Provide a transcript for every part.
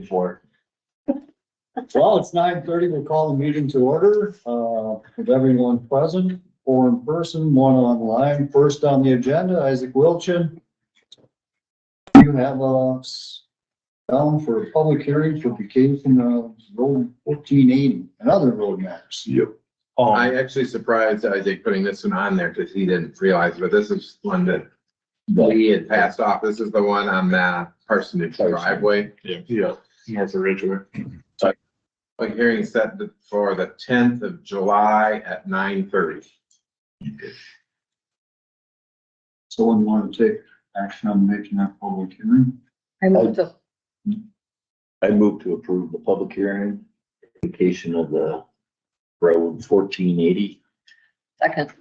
For Well, it's 9:30. We'll call the meeting to order, with everyone present, 4 in person, 1 online. First on the agenda, Isaac Wiltgen. You have down for a public hearing for vacation of road 1480 and other road matters. Yep. I actually surprised Isaac putting this one on there because he didn't realize, but this is one that we had passed off. This is the one on the Parsonage driveway. Yeah, North Ridgeway. Public hearing set for the 10th of July at 9:30. Someone want to take action on making that public hearing? I moved to, I move to approve the public hearing, vacation of the road 1480. second,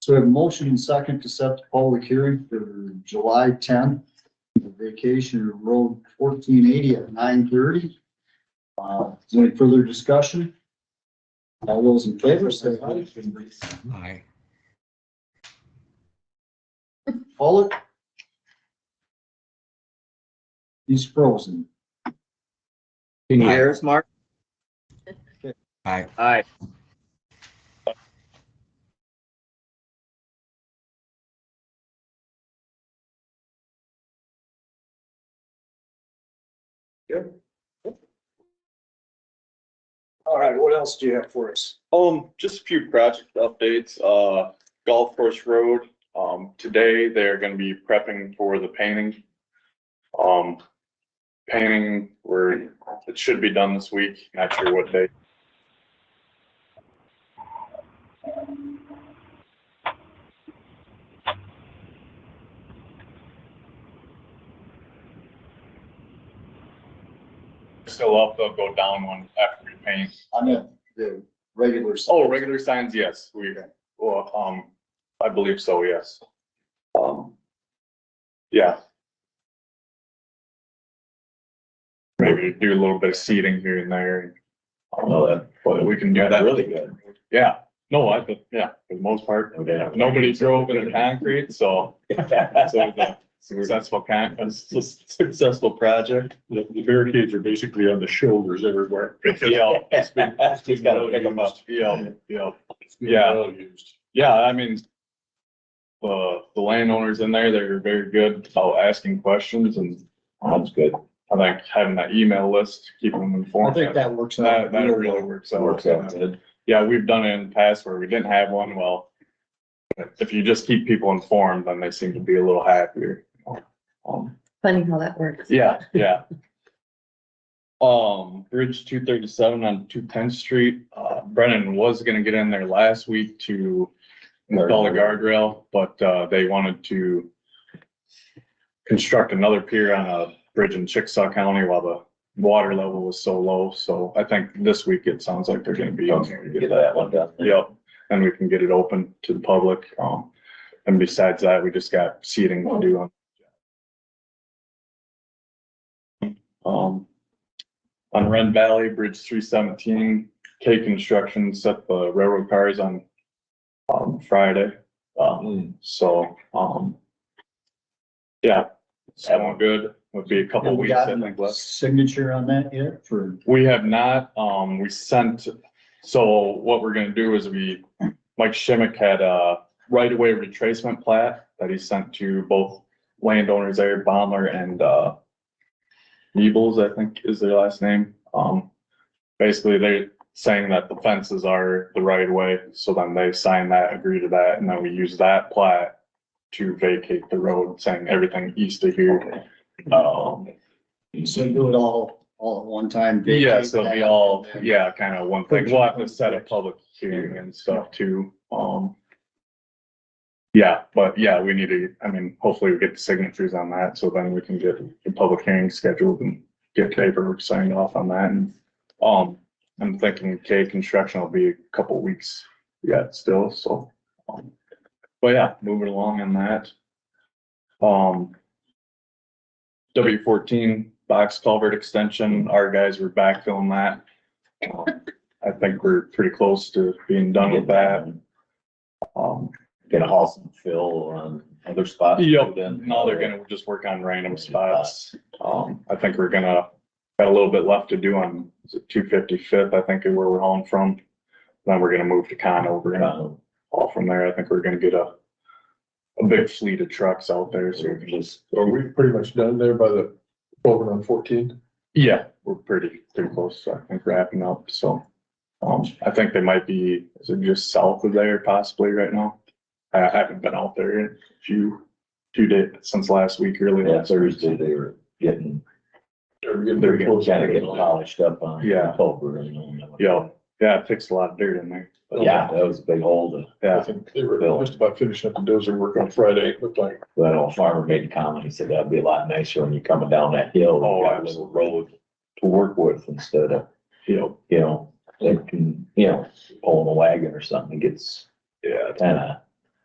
So we have a motion and second to set the public hearing for July 10th, the vacation of road 1480 at 9:30. Is there any further discussion? All those in favor say aye. Aye. Pollock? He's frozen. Can you hear us, Mark? Aye. Aye. All right, what else do you have for us? Just a few project updates, Golf Course Road, today they're gonna be prepping for the painting. Painting it should be done this week, not sure what day. Still up, they'll go down one after we paint. On the regular. Oh, regular signs, yes, well, I believe so, yes. Yeah. Maybe do a little bit of seating here and there. But we can do that. Really good. Yeah, no, for the most part, nobody drove in the concrete, so it's a successful project. The barricades are basically on the shoulders everywhere. Yeah. He's gotta pick them up. Yeah. It's been Yeah. well used. Yeah, I mean, the landowners in there, they're very good about asking questions, and That's good. I think having that email list, keeping them I informed. think that works out. That really works out. Works out good. Yeah, we've done it in the past where we didn't have one. Well, if you just keep people informed, then they seem to be a little happier. funny how that works. Yeah. Bridge 237 on 210th Street, Brennan was gonna get in there last week to install a guardrail, but, they wanted to construct another pier on a bridge in Chickasaw County while the water level was so low. So I think this week it sounds like they're gonna be in there to Get get that one done. Yep, and we can get it open to the public. And besides that, we just got seating to do on Ren Valley, Bridge 317, K Construction set the railroad cars on Friday. Yeah, it's going good. Would be a couple We weeks, I got think, a left. signature on that yet for? We have not, we sent, so what we're gonna do is Mike Shimmick had a right-of-way retracement plat that he sent to both landowners there, Baumler and, Niebels, I think is their last name. Basically, they're saying that the fences are the right of way, so then they sign that, agree to that, and then we use that plat to vacate the road, saying everything east of here. So do it all at one time? Yeah, so it'll be all, yeah, kind of one thing. We'll have to set a public hearing and stuff too. Yeah, but yeah, we need to, I mean, hopefully we get the signatures on that, so then we can get the public hearing scheduled and get paperwork signed off on that. And, I'm thinking K Construction will be a couple weeks yet still, so. But yeah, moving along on that. W14 box culvert extension, our guys were backfilling that. I think we're pretty close to being done with that. Gonna haul some fill on other spots. Yep, Then no, they're gonna just work on random spots. I think we're gonna got a little bit left to do on, is it 255th, I think is where we're hauling from. Then we're gonna move to Conover and all from there. I think we're gonna get a big fleet of trucks out there, so we can just, Are we pretty much done there by the over on 14? yeah, we're pretty close, I think, wrapping up, so. I think they might be, is it just south of there possibly right now? I haven't been out there in a few days since last week, really. Yeah, Thursday, they were getting, Are we getting They're very close? kind of getting polished up on. Yeah. Culvert, Yeah, it takes a lot of dirt in there. Yeah, that was a big hole to, I Yeah, think they were just about finishing up the dozer work on Friday, it looked like. that old farmer made a comment, he said that'd be a lot nicer when you're coming down that hill. Oh, You got a little road to work with instead of, they can, pulling a wagon or something, it gets yeah, kinda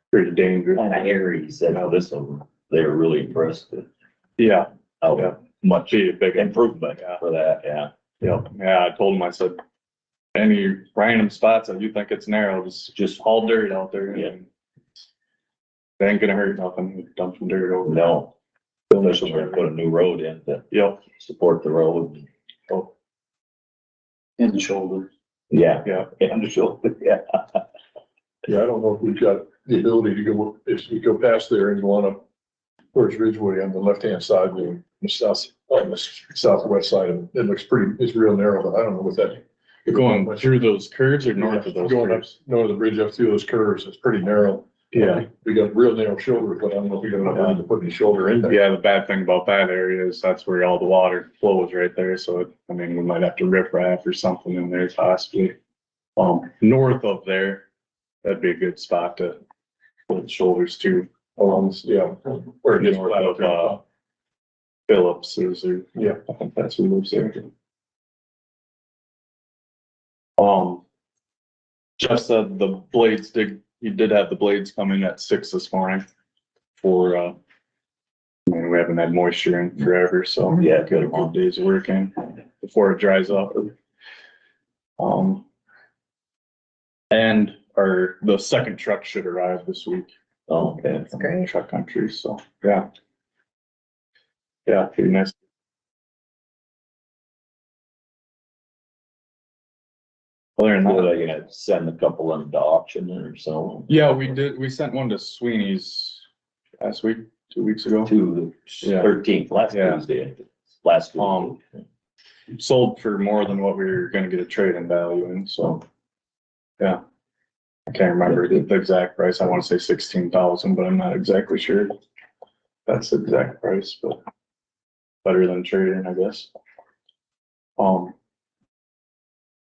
pretty dangerous. hairy, he said, no, this one, they were really impressed with Yeah, how Yeah. much be a big improvement Yeah. for that, yeah. Yeah, I told him, I said, any random spots that you think it's narrow, just haul dirt out there. Yeah. And they ain't gonna hurt nothing, dump some dirt over. No, especially when we put a new road in to Yep, support the road. In the shoulder. Yeah, yeah, and the shoulder, yeah. Yeah, I don't know if we've got the ability to go, if you go past there and go on up towards Ridgeway on the left-hand side, on the southwest side, and it looks pretty, it's real narrow, but I don't know what that. you're going through those curves or north of those Going up, curves? north of the bridge up through those curves, it's pretty narrow. Yeah. We got real narrow shoulders, but I don't know if we got enough room to put any shoulder in there. Yeah, the bad thing about that area is that's where all the water flows right there, so I mean, we might have to rip raff or something in there possibly. North of there, that'd be a good spot to put shoulders to, Along, yeah, where it gets North flat of, up. Phillips, or, Yeah. I think that's who lives there. Just said the blades he did have the blades come in at 6 this morning for, I mean, we haven't had moisture in forever, so Yeah, got a good day's work in before it dries up. And the second truck should arrive this week. Oh, okay. That's great. Truck country, so, yeah. Yeah, pretty nice. Other than Well, that, they gonna send a couple of them to auction or so. yeah, we sent one to Sweeney's last week, 2 weeks ago. To the Yeah. 13th, last Yeah. Tuesday, last Um, week. Sold for more than what we were gonna get a trade-in value in, so. Yeah. I can't remember the exact price. I wanna say 16,000, but I'm not exactly sure. That's the exact price, but better than trade-in, I guess.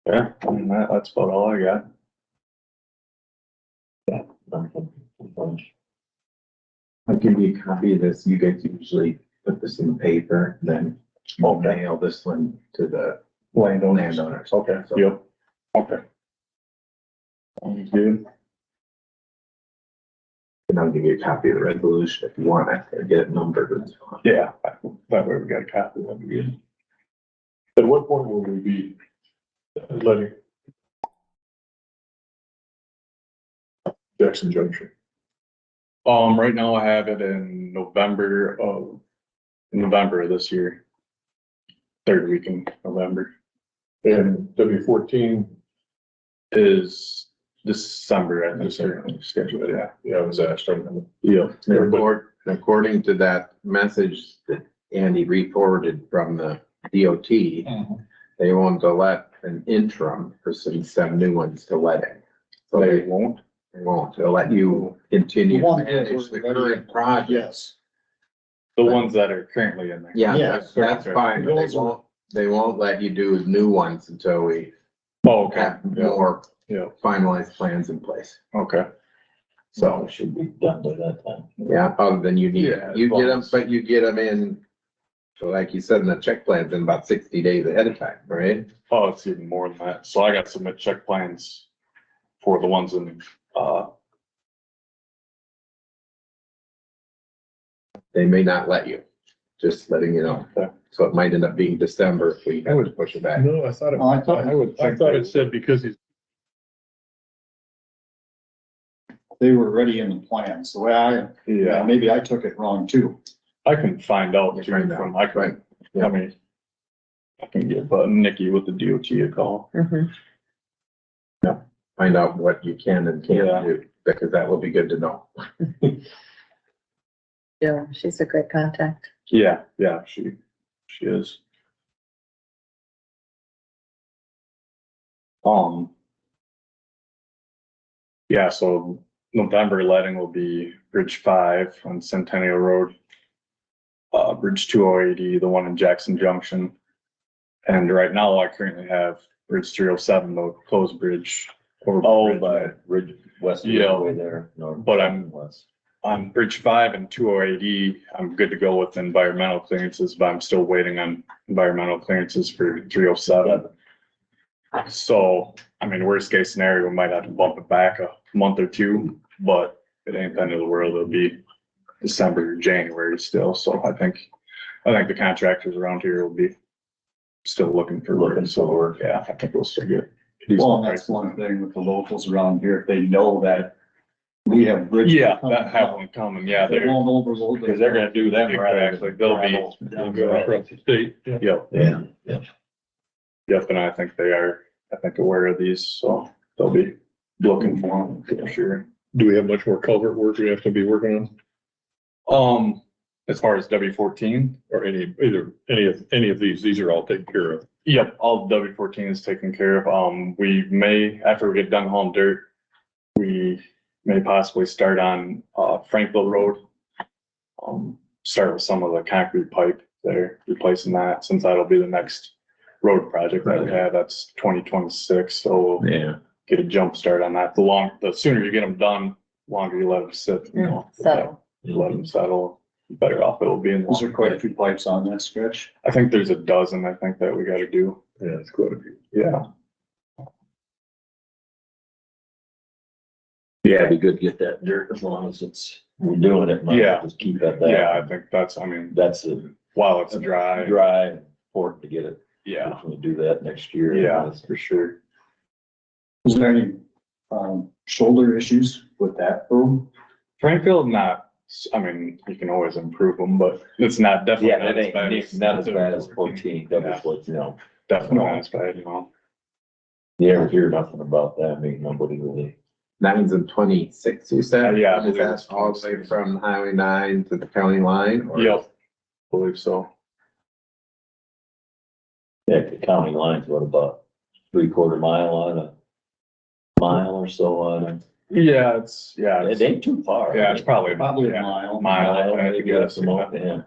Yeah, I mean, that's about all I got. I'll give you a copy of this. You guys usually put this in the paper, then we'll mail this one to the landowners. Okay, So- yep, okay. Sounds good. And I'll give you a copy of the resolution if you want it, or get it numbered and so on. Yeah, that way we got a copy, that'd be good. At what point will we be letting Jackson Junction? Right now I have it in November of this year. Third week in November And W14, is December, I think, certainly scheduled, yeah. yeah, I was asked, I don't know. Yeah. According to that message that Andy re-forwarded from the DOT, they want to let an interim person send new ones to letting. So They they won't? won't, they'll let you continue The to one that manage was the already- current project. Yes. The ones that are currently in there? Yeah, Yes. that's fine, but they won't let you do new ones until we Oh, okay, have more yeah, finalized plans in place. okay. So it should be done by that time. Yeah, other than you need, Yeah, you as long get them, as- but you get them in, so like you said, in the check plans in about 60 days ahead of time, right? Oh, it's even more than that. So I got to submit check plans for the ones in, They may not let you, just letting you know. Okay. So it might end up being December if we have to push it back. No, I thought it, Oh, I thought- I thought it said because he's, They were already in the plans, the way yeah, maybe I took it wrong too. I can find out You too find out, from, I right. can, I mean, I can give Nikki with the DOT a call. Mhm. Find out what you can and Yeah. can't do, because that will be good to know. Yeah, she's a great contact. Yeah, she is. Yeah, so November letting will be Bridge 5 on Centennial Road. Bridge 280, the one in Jackson Junction. And right now I currently have Bridge 307, the closed bridge. Oh, by Ridge, west of Yeah. Ridgeway there. north, But I'm- west. On Bridge 5 and 280, I'm good to go with environmental clearances, but I'm still waiting on environmental clearances for 307. So, I mean, worst case scenario, we might have to bump it back a month or two, but it ain't the end of the world. It'll be December, or January still. So I think the contractors around here will be still looking for work. So work, yeah, I think we'll still get. Well, and that's one thing with the locals around here, if they know that we have bridges. Yeah, coming that have up, one coming. Yeah, They they're, won't overload. Cause they're gonna do them right. exactly. They'll be, They'll go across the state. yep, Yeah. yep. And I think they are, aware of these, so they'll be looking for them for sure. Do we have much more culvert work we have to be working on? As far as W14, Or any of these are all taken care of? yep, all W14 is taken care of. We may, after we get done hauling dirt, we may possibly start on, Frankville Road. Start with some of the concrete pipe there, replacing that, since that'll be the next road project that we have. That's 2026, so we'll Yeah. get a jump start on that. The sooner you get them done, longer you let them sit, you know. So, You let them settle, better off it will be in the Those are long quite a run. few pipes on that stretch. I think there's a dozen, I think, that we gotta do. Yeah, it's quite a few. Yeah. Yeah, it'd be good to get that dirt as long as we're doing it. might as well Yeah. Just keep at that. Yeah, I think that's, I mean, That's a while it's dry, dry, important to get it. yeah, Definitely do that next year. yeah, for sure. Is there any, shoulder issues with that road? Frankville, not, I mean, you can always improve them, but it's not definitely. Yeah, not that bad ain't, not as bad as 14, double Yeah. foot, no. Definitely not as bad, you know. You ever hear nothing about that, I mean, nobody really. That means in 26, you said? Yeah, I Is believe that it's all the way 26. from Highway 9 to the county line? or- Yep, believe so. Yeah, the county lines, what about 3/4 mile on a mile or so on Yeah, a, it ain't too far. yeah, it's probably. Probably a yeah, mile. Mile, I Maybe guess, some over him.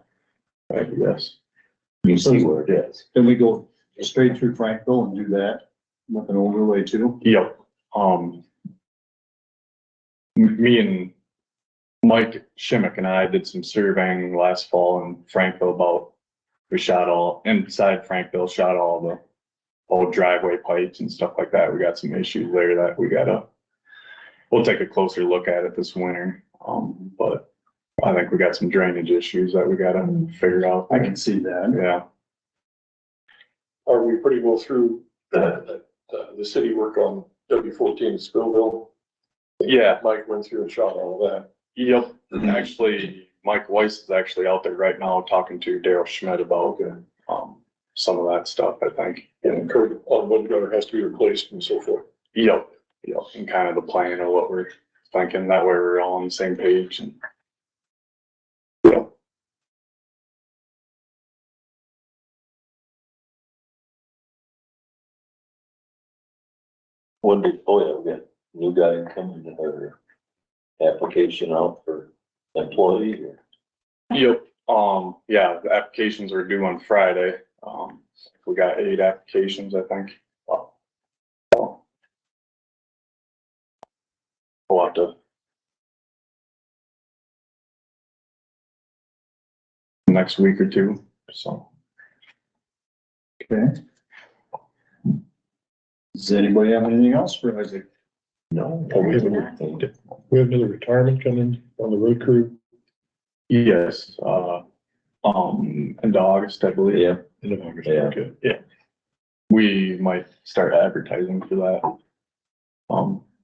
I guess. You see where it is. Can we go straight through Frankville and do that with an overlay too? Yep, me and Mike Shimmick and I did some surveying last fall in Frankville we shot all, inside Frankville, shot all the old driveway pipes and stuff like that. We got some issues there that we'll take a closer look at it this winter. But I think we got some drainage issues that we gotta figure out. I can see that. Yeah, Are we pretty well through the city work on W14 in Spillville? yeah. Mike went through and shot all of that. Yep, actually, Mike Weiss is actually out there right now talking to Daryl Schmidt about, some of that stuff, I think. And curb on one gutter has to be replaced and so forth. Yep, and kind of the plan of what we're thinking, that way we're all on the same page and. Yep, When did, oh yeah, we got a new guy coming to her application out for employee or. yep, yeah, the applications are due on Friday, we got 8 applications, I think. We'll have to. Next week or two, so. Okay. Does anybody have anything else for Isaac? No. We have another retirement coming on the road crew Yes, in August, I believe. Yeah, in August. Yeah. Okay. We might start advertising for that.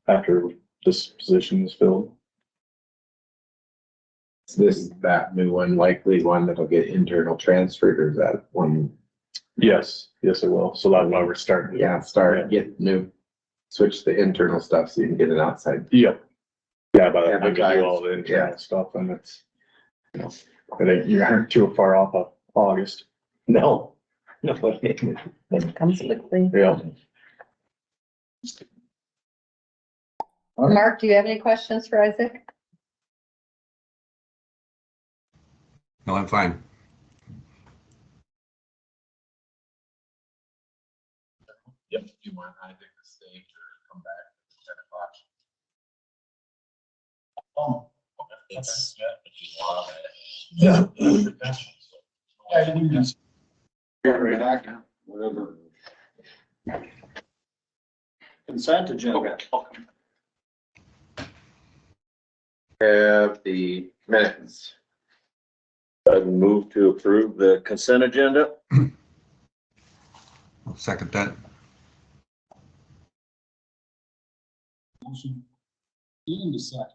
After this position is filled. Is that new one likely one that'll get internal transferred, or is that one Yes, yes, it will. So that's why we're starting. Yeah, start, get new, switch the internal stuff so you can get it outside. Yep. Yeah, by the time we Advertise, do all the internal yeah. stuff and it's, you know, it ain't, you aren't too far off of August. No. No. It comes quickly. Yeah. Mark, do you have any questions for Isaac? No, I'm fine. Yep. You want Isaac to stay or come back at 10 o'clock? It's. Yeah. Yeah, you can just. Right back, whatever. Consent agenda. Have the minutes. I move to approve the consent agenda. I'll second that. Motion. And a second.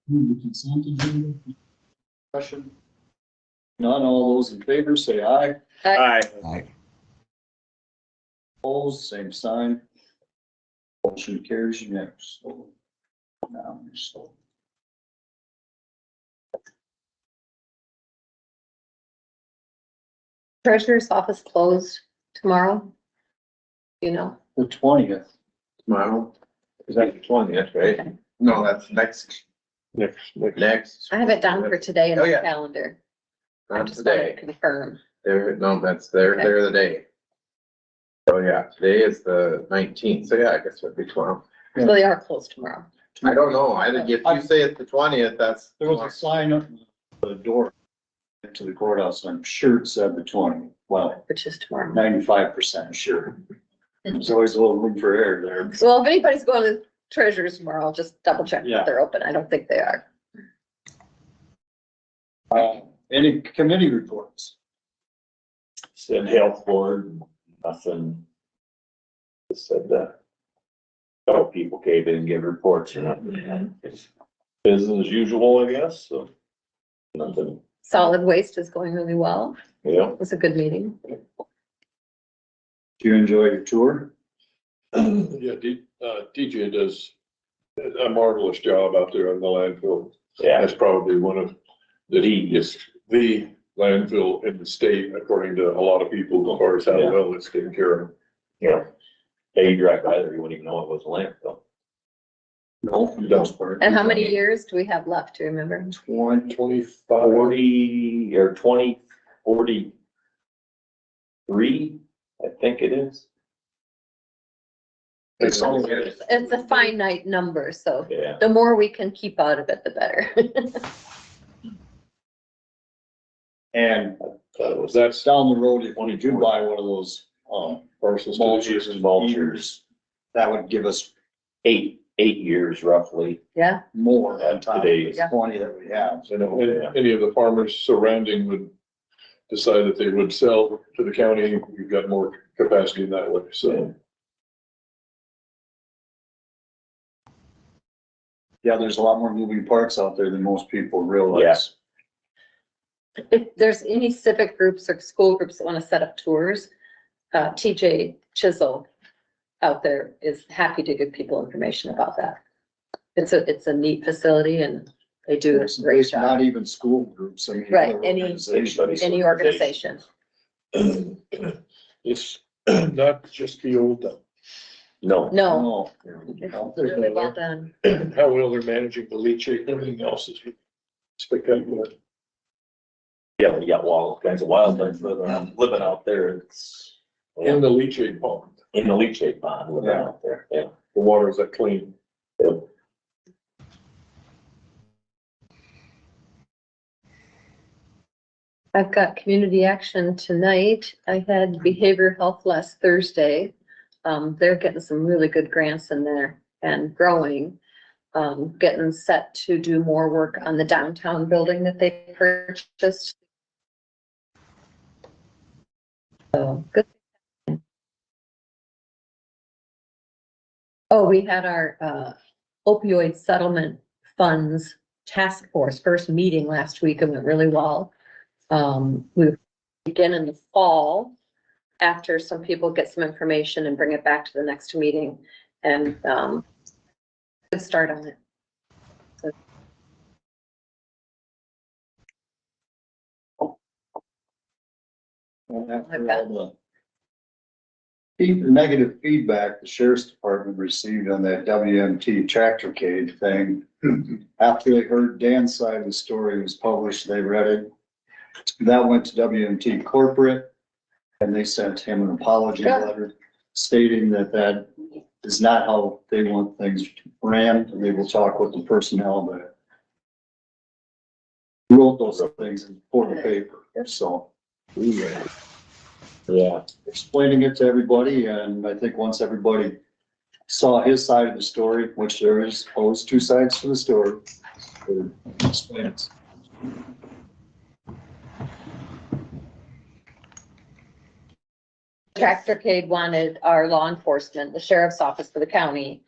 Approve the consent agenda. Question. None, all those in favor say aye. Aye. Aye. Opposed, same sign. Motion carries unanimous. Now, so. Treasurer's office closed tomorrow. You know, The 20th. Tomorrow? Is that the 20th, right? Okay. No, that's next. Next. I have it down for today in Oh, the yeah. calendar. I Not just wanted to today. confirm. No, they're the day. Oh, yeah, today is the 19th, so yeah, I guess it'd be 12. So they are closed tomorrow, I don't know, if you say it's the 20th, that's. There was a sign up the door to the courthouse, and I'm sure it said the 20th. Well, which is tomorrow. 95% sure. There's always a little room for error there. So if anybody's going to Treasurer's tomorrow, I'll just double check Yeah. if they're open. I don't think they are. Any committee reports? Said health board, nothing. Just said that. Couple people came in and give reports or nothing. It's business as usual, I guess, so. Nothing, Solid waste is going really well. yeah. It was a good meeting. Did you enjoy your tour? Yeah, DJ does a marvelous job out there on the landfill. Yeah, That's probably one of it's the landfill in the state, according to a lot of people, as far as how Yeah. well it's taken care of. yeah. Hey, you drive by there, you wouldn't even know it was a landfill. No. And how many years do we have left? Do you remember? 25. 40 or 43, I think it is. It's all- It's a finite number, so Yeah. the more we can keep out of it, the better. And That's that's down the road, if you do buy one of those, Parcels to the mulchers east. and vultures, that would give us 8 years roughly. Yeah, more on top of Today's. the 20 that we have. You know, any of the farmers surrounding would decide that they would sell to the county, we've got more capacity in that way, so. Yeah, there's a lot more moving parts out there than most people realize. if there's any civic groups or school groups that want to set up tours, TJ Chisel out there is happy to give people information about that. It's a neat facility and they do a great There's not job. even school groups, I mean. Right, other any- organizations. Any organization. It's not just the old, No, No, No. it's really well done. how well they're managing the leachate and everything else is spectacular. yeah, we got all kinds of wildlife living out there. It's In the leachate pond, in the leachate pond living Yeah. out there, yeah. the water is that clean. I've got community action tonight. I had behavioral health last Thursday. They're getting some really good grants in there and growing. Getting set to do more work on the downtown building that they purchased. So, good. Oh, we had our opioid settlement funds task force first meeting last week and went really well. We begin in the fall after some people get some information and bring it back to the next meeting and, good start on it. And after all the negative feedback the sheriff's department received on that WMT tractorcade thing, after they heard Dan's side of the story was published, they read it. That went to WMT corporate, and they sent him an apology letter stating that that is not how they want things ran, and they will talk with the personnel that wrote those things for the paper, so. Yeah. Explaining it to everybody, and I think once everybody saw his side of the story, which there is always two sides to the story. Explain it. Tractorcade wanted our law enforcement, the sheriff's office for the county,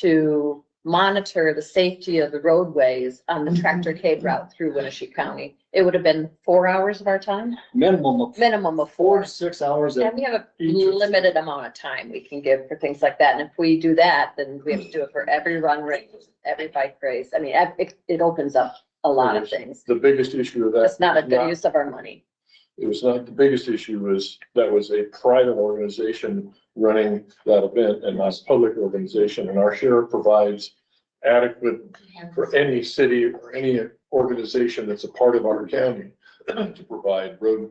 to monitor the safety of the roadways on the tractorcade route through Winneshiek County. It would have been 4 hours of our time, Minimum of minimum of 4 4. to 6 hours. And we have a limited amount of time we can give for things like that. And if we do that, then we have to do it for every run race, every bike race. I mean, it opens up a lot of things. The biggest issue of that. It's not a good use of our money. It was not, the biggest issue was that was a private organization running that event and not a public organization. And our sheriff provides adequate for any city or any organization that's a part of our county to provide road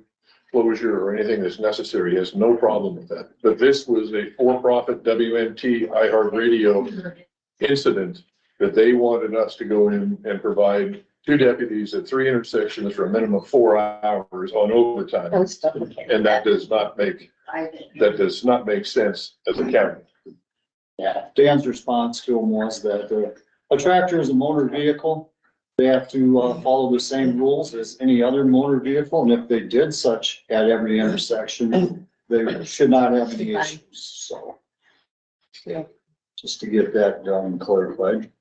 closure or anything that's necessary. He has no problem with that. But this was a for-profit WMT iHeartRadio incident that they wanted us to go in and provide 2 deputies at 3 intersections for a minimum of 4 hours on overtime. And that does not make sense as a county. Yeah, Dan's response to him was that a tractor is a motor vehicle. They have to follow the same rules as any other motor vehicle, and if they did such at every intersection, they should not have any issues, so. Yeah. Just to get that done and clarified.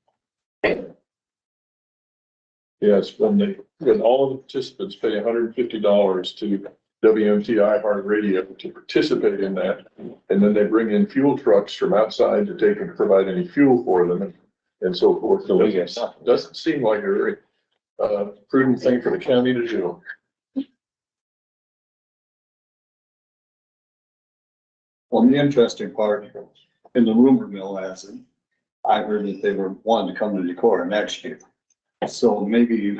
Yes, when all of the participants pay $150 to WMT iHeartRadio to participate in that, and then they bring in fuel trucks from outside to take and provide any fuel for them and so forth. So it doesn't seem like a very prudent thing for the county to do. Well, the interesting part in the rumor mill as I heard that they were wanting to come to Decorah next year. So maybe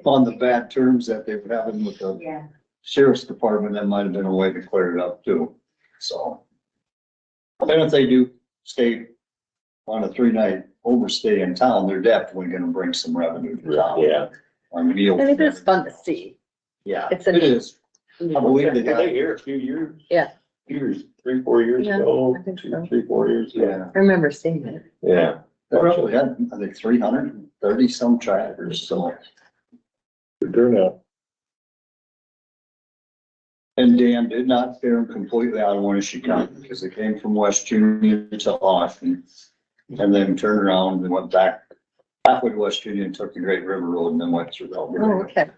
on the bad terms that they were having with the sheriff's department, that might have been a way to clear it up too. So. Then if they do stay on a 3-night overstay in town, they're definitely gonna bring some revenue to town. Yeah. On meals. And it is fun to see. Yeah. It's It is. I believe they Were got, they here a few years? Yeah. Years, 3, 4 years Yeah, ago, I think 2, so. 3, 4 years ago. yeah, I remember seeing it. Yeah. they probably had, I think, 330 some tractors, so. Good turnout. And Dan did not fare completely out of Winneshiek County because they came from West Union to Austin. And then turned around and went back halfway to West Union, took the Great River Road and then went through Oh, Alberta. okay.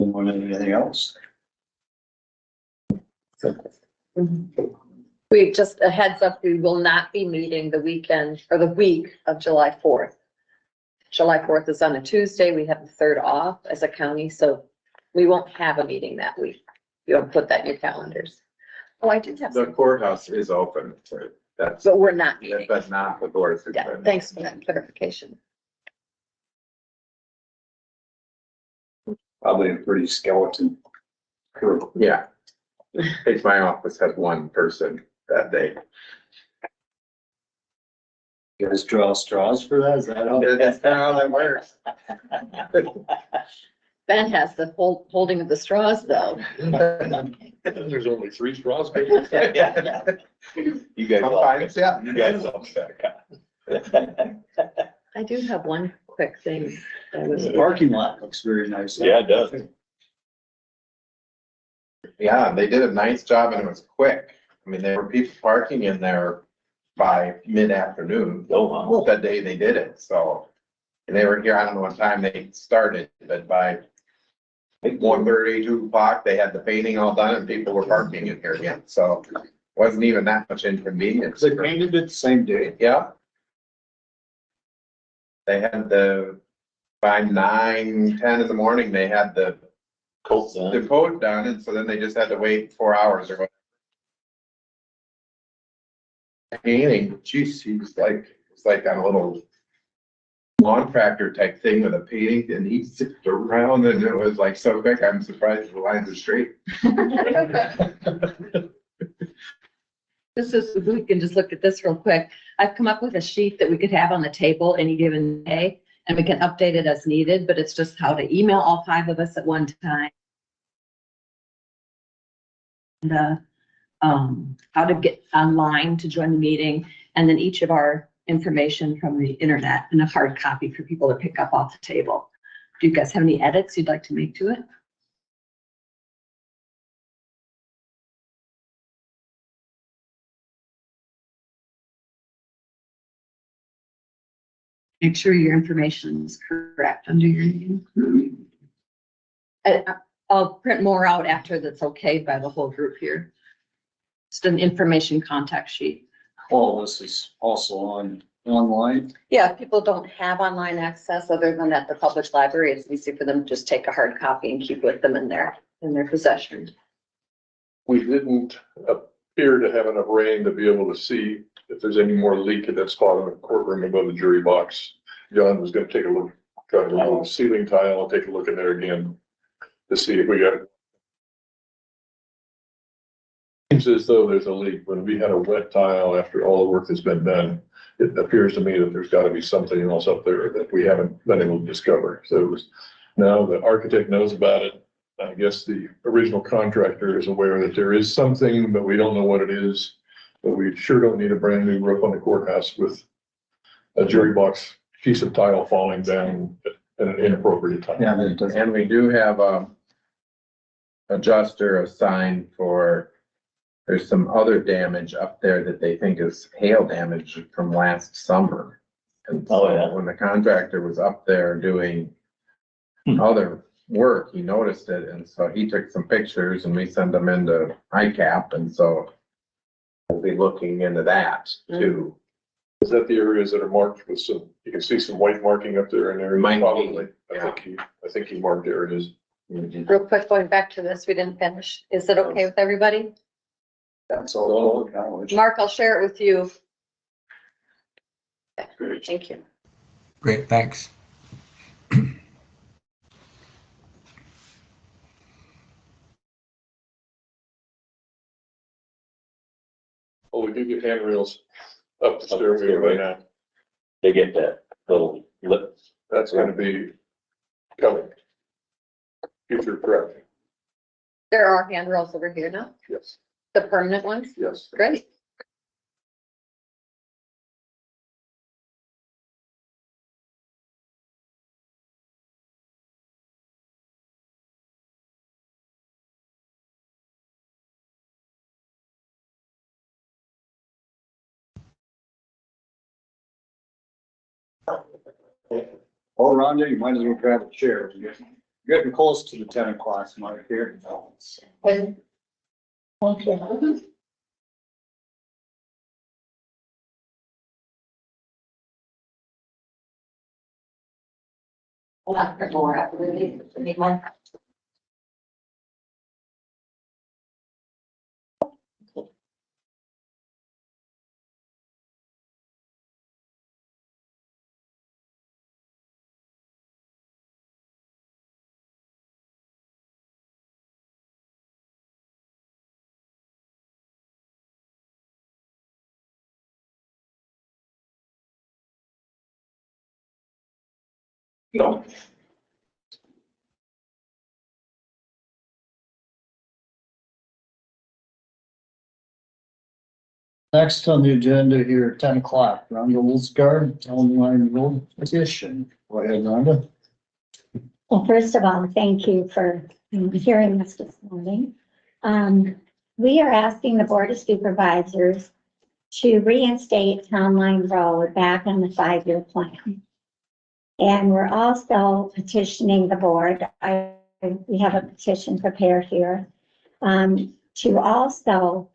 Anything else? We just, a heads up, we will not be meeting the weekend or the week of July 4th. July 4th is on a Tuesday. We have the 3rd off as a county, so we won't have a meeting that week. You'll put that in your calendars. Oh, I did have The some, courthouse is open, so that's, but we're not meeting. but not the board. of Yeah, supervisors. thanks for that clarification. Probably a pretty skeleton crew. Yeah. I think my office had 1 person that day. You guys draw straws for that? Is that how? That's kind of how that works. Ben has the holding of the straws though. There's only 3 straws. You guys all, Sometimes, yeah. you guys all back. I do have one quick thing. that was- The parking lot looks very nice. Yeah, it does. Yeah, they did a nice job and it was quick. I mean, there were people parking in there by mid-afternoon, Oh, wow. the day they did it, so. And they were here, I don't know what time they started, but by like 1:30, 2 o'clock, they had the painting all done and people were parking in here again, so wasn't even that much inconvenience. They painted it the same day. Yeah. They had by 9, 10 in the morning, they had the Coats on. coat done, and so then they just had to wait 4 hours or whatever. Painting, geez, it's like on a little lawn tractor type thing with a painting, and he zipped around, and it was like so quick, I'm surprised the lines are straight. This is, we can just look at this real quick. I've come up with a sheet that we could have on the table any given day, and we can update it as needed, but it's just how to email all 5 of us at one time. And, how to get online to join the meeting, and then each of our information from the internet in a hard copy for people to pick up off the table. Do you guys have any edits you'd like to make to it? Make sure your information is correct under your name. I'll print more out after that's okay by the whole group here. Just an information contact sheet. All this is also online. Yeah, if people don't have online access other than at the public library, it's easy for them to just take a hard copy and keep with them in their possession. We didn't appear to have enough rain to be able to see if there's any more leak at that spot in the courtroom above the jury box. John was gonna take a look, try to remove the ceiling tile, I'll take a look in there again to see if we got it. Seems as though there's a leak. When we had a wet tile after all the work that's been done, it appears to me that there's gotta be something else up there that we haven't been able to discover. So it was, now the architect knows about it. I guess the original contractor is aware that there is something, but we don't know what it is. But we sure don't need a brand new roof on the courthouse with a jury box piece of tile falling down at an inappropriate time. Yeah, it does. And we do have a adjuster assigned for, there's some other damage up there that they think is hail damage from last summer. And Oh, so yeah. when the contractor was up there doing other work, he noticed it, and so he took some pictures and we sent them into ICAP, and so we'll be looking into that too. Is that the areas that are marked with some, you can see some white marking up there in there? Might be, Probably. yeah. I think he marked areas. Real quick, going back to this, we didn't finish. Is it okay with everybody? That's all acknowledged. Mark, I'll share it with you. Okay, thank you. Great, thanks. Oh, we do get handrails up the stairway right now. They get that little lip. That's gonna be coming. Future correct. There are handrails over here now, Yes, the permanent ones. yes. Great. Oh, Rhonda, you might as well grab a chair. You're getting close to the 10 o'clock mark here. Okay. More after we need more. No. Next on the agenda here, 10 o'clock, Rhonda Olsgard, Townline Rd petition. Go ahead, Rhonda. Well, first of all, thank you for hearing us this morning. We are asking the Board of Supervisors to reinstate Townline Road back on the 5-year plan. And we're also petitioning the board, we have a petition prepared here, to also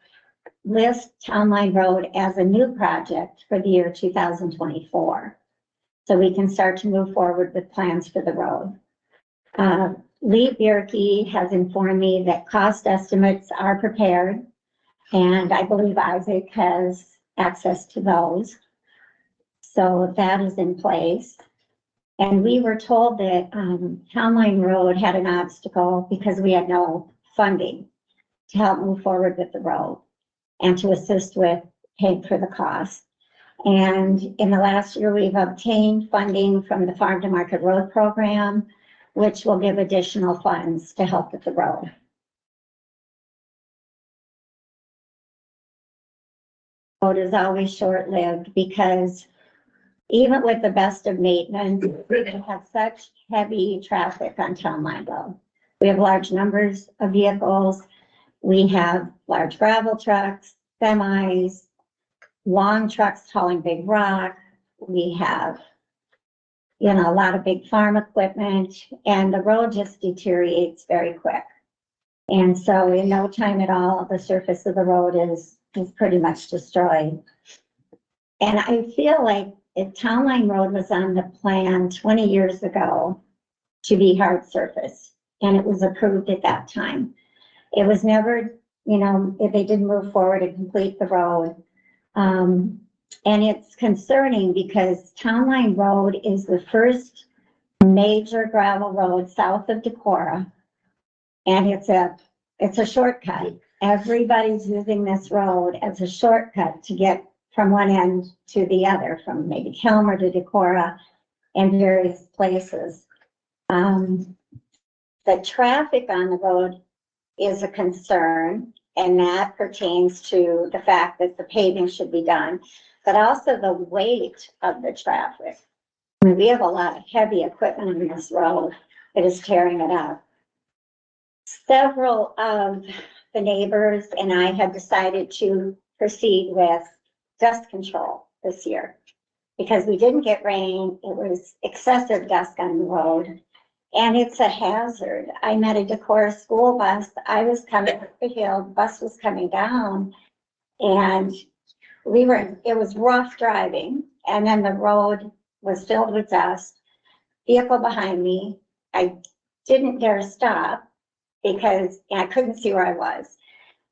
list Townline Road as a new project for the year 2024. So we can start to move forward with plans for the road. Lee Bierke has informed me that cost estimates are prepared, and I believe Isaac has access to those. So that is in place. And we were told that Townline Road had an obstacle because we had no funding to help move forward with the road and to assist with paying for the cost. And in the last year, we've obtained funding from the Farm to Market Road Program, which will give additional funds to help with the road. Road is always short-lived because even with the best of maintenance, we have such heavy traffic on Townline Road. We have large numbers of vehicles. We have large gravel trucks, semis, long trucks hauling big rock. We have, a lot of big farm equipment, and the road just deteriorates very quick. And so in no time at all, the surface of the road is pretty much destroyed. And I feel like if Townline Road was on the plan 20 years ago to be hard surface, and it was approved at that time. It was never, if they didn't move forward and complete the road. And it's concerning because Townline Road is the first major gravel road south of Decorah. And it's a shortcut. Everybody's using this road as a shortcut to get from one end to the other, from maybe Kilmer to Decorah and various places. The traffic on the road is a concern, and that pertains to the fact that the paving should be done, but also the weight of the traffic. I mean, we have a lot of heavy equipment on this road that is tearing it up. Several of the neighbors and I have decided to proceed with dust control this year because we didn't get rain. It was excessive dust on the road. And it's a hazard. I met a Decorah school bus. I was coming up the hill, the bus was coming down, and it was rough driving. And then the road was filled with dust. Vehicle behind me, I didn't dare stop because I couldn't see where I was.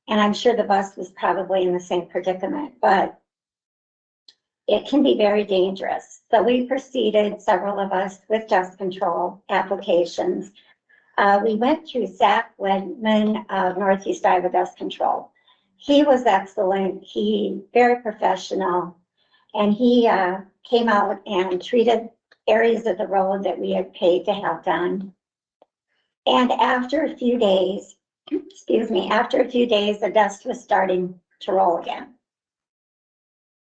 And I'm sure the bus was probably in the same predicament, but it can be very dangerous. So we proceeded, several of us, with dust control applications. We went through Zach Wedman of Northeast Iowa Dust Control. He was excellent. Very professional. And he came out and treated areas of the road that we had paid to have done. And after a few days, the dust was starting to roll again.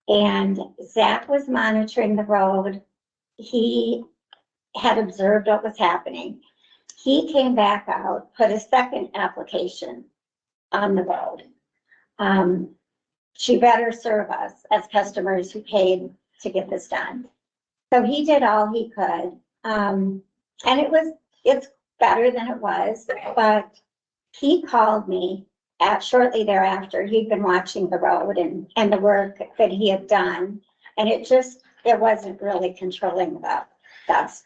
And Zach was monitoring the road. He had observed what was happening. He came back out, put a second application on the road. She better serve us as customers who paid to get this done. So he did all he could. And it's better than it was, but he called me shortly thereafter. He'd been watching the road and the work that he had done, and it wasn't really controlling the dust.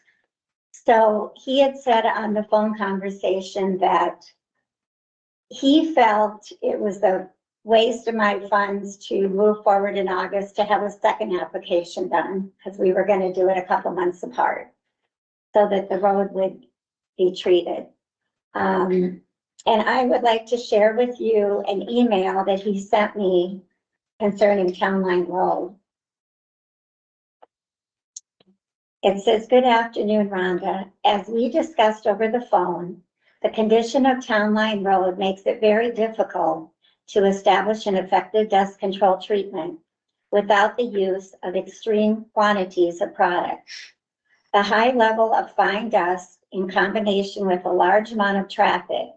So he had said on the phone conversation that he felt it was a waste of my funds to move forward in August to have a second application done, because we were going to do it a couple months apart so that the road would be treated. And I would like to share with you an email that he sent me concerning Townline Road. It says, "Good afternoon, Rhonda. As we discussed over the phone, the condition of Townline Road makes it very difficult to establish an effective dust control treatment without the use of extreme quantities of product. The high level of fine dust in combination with a large amount of traffic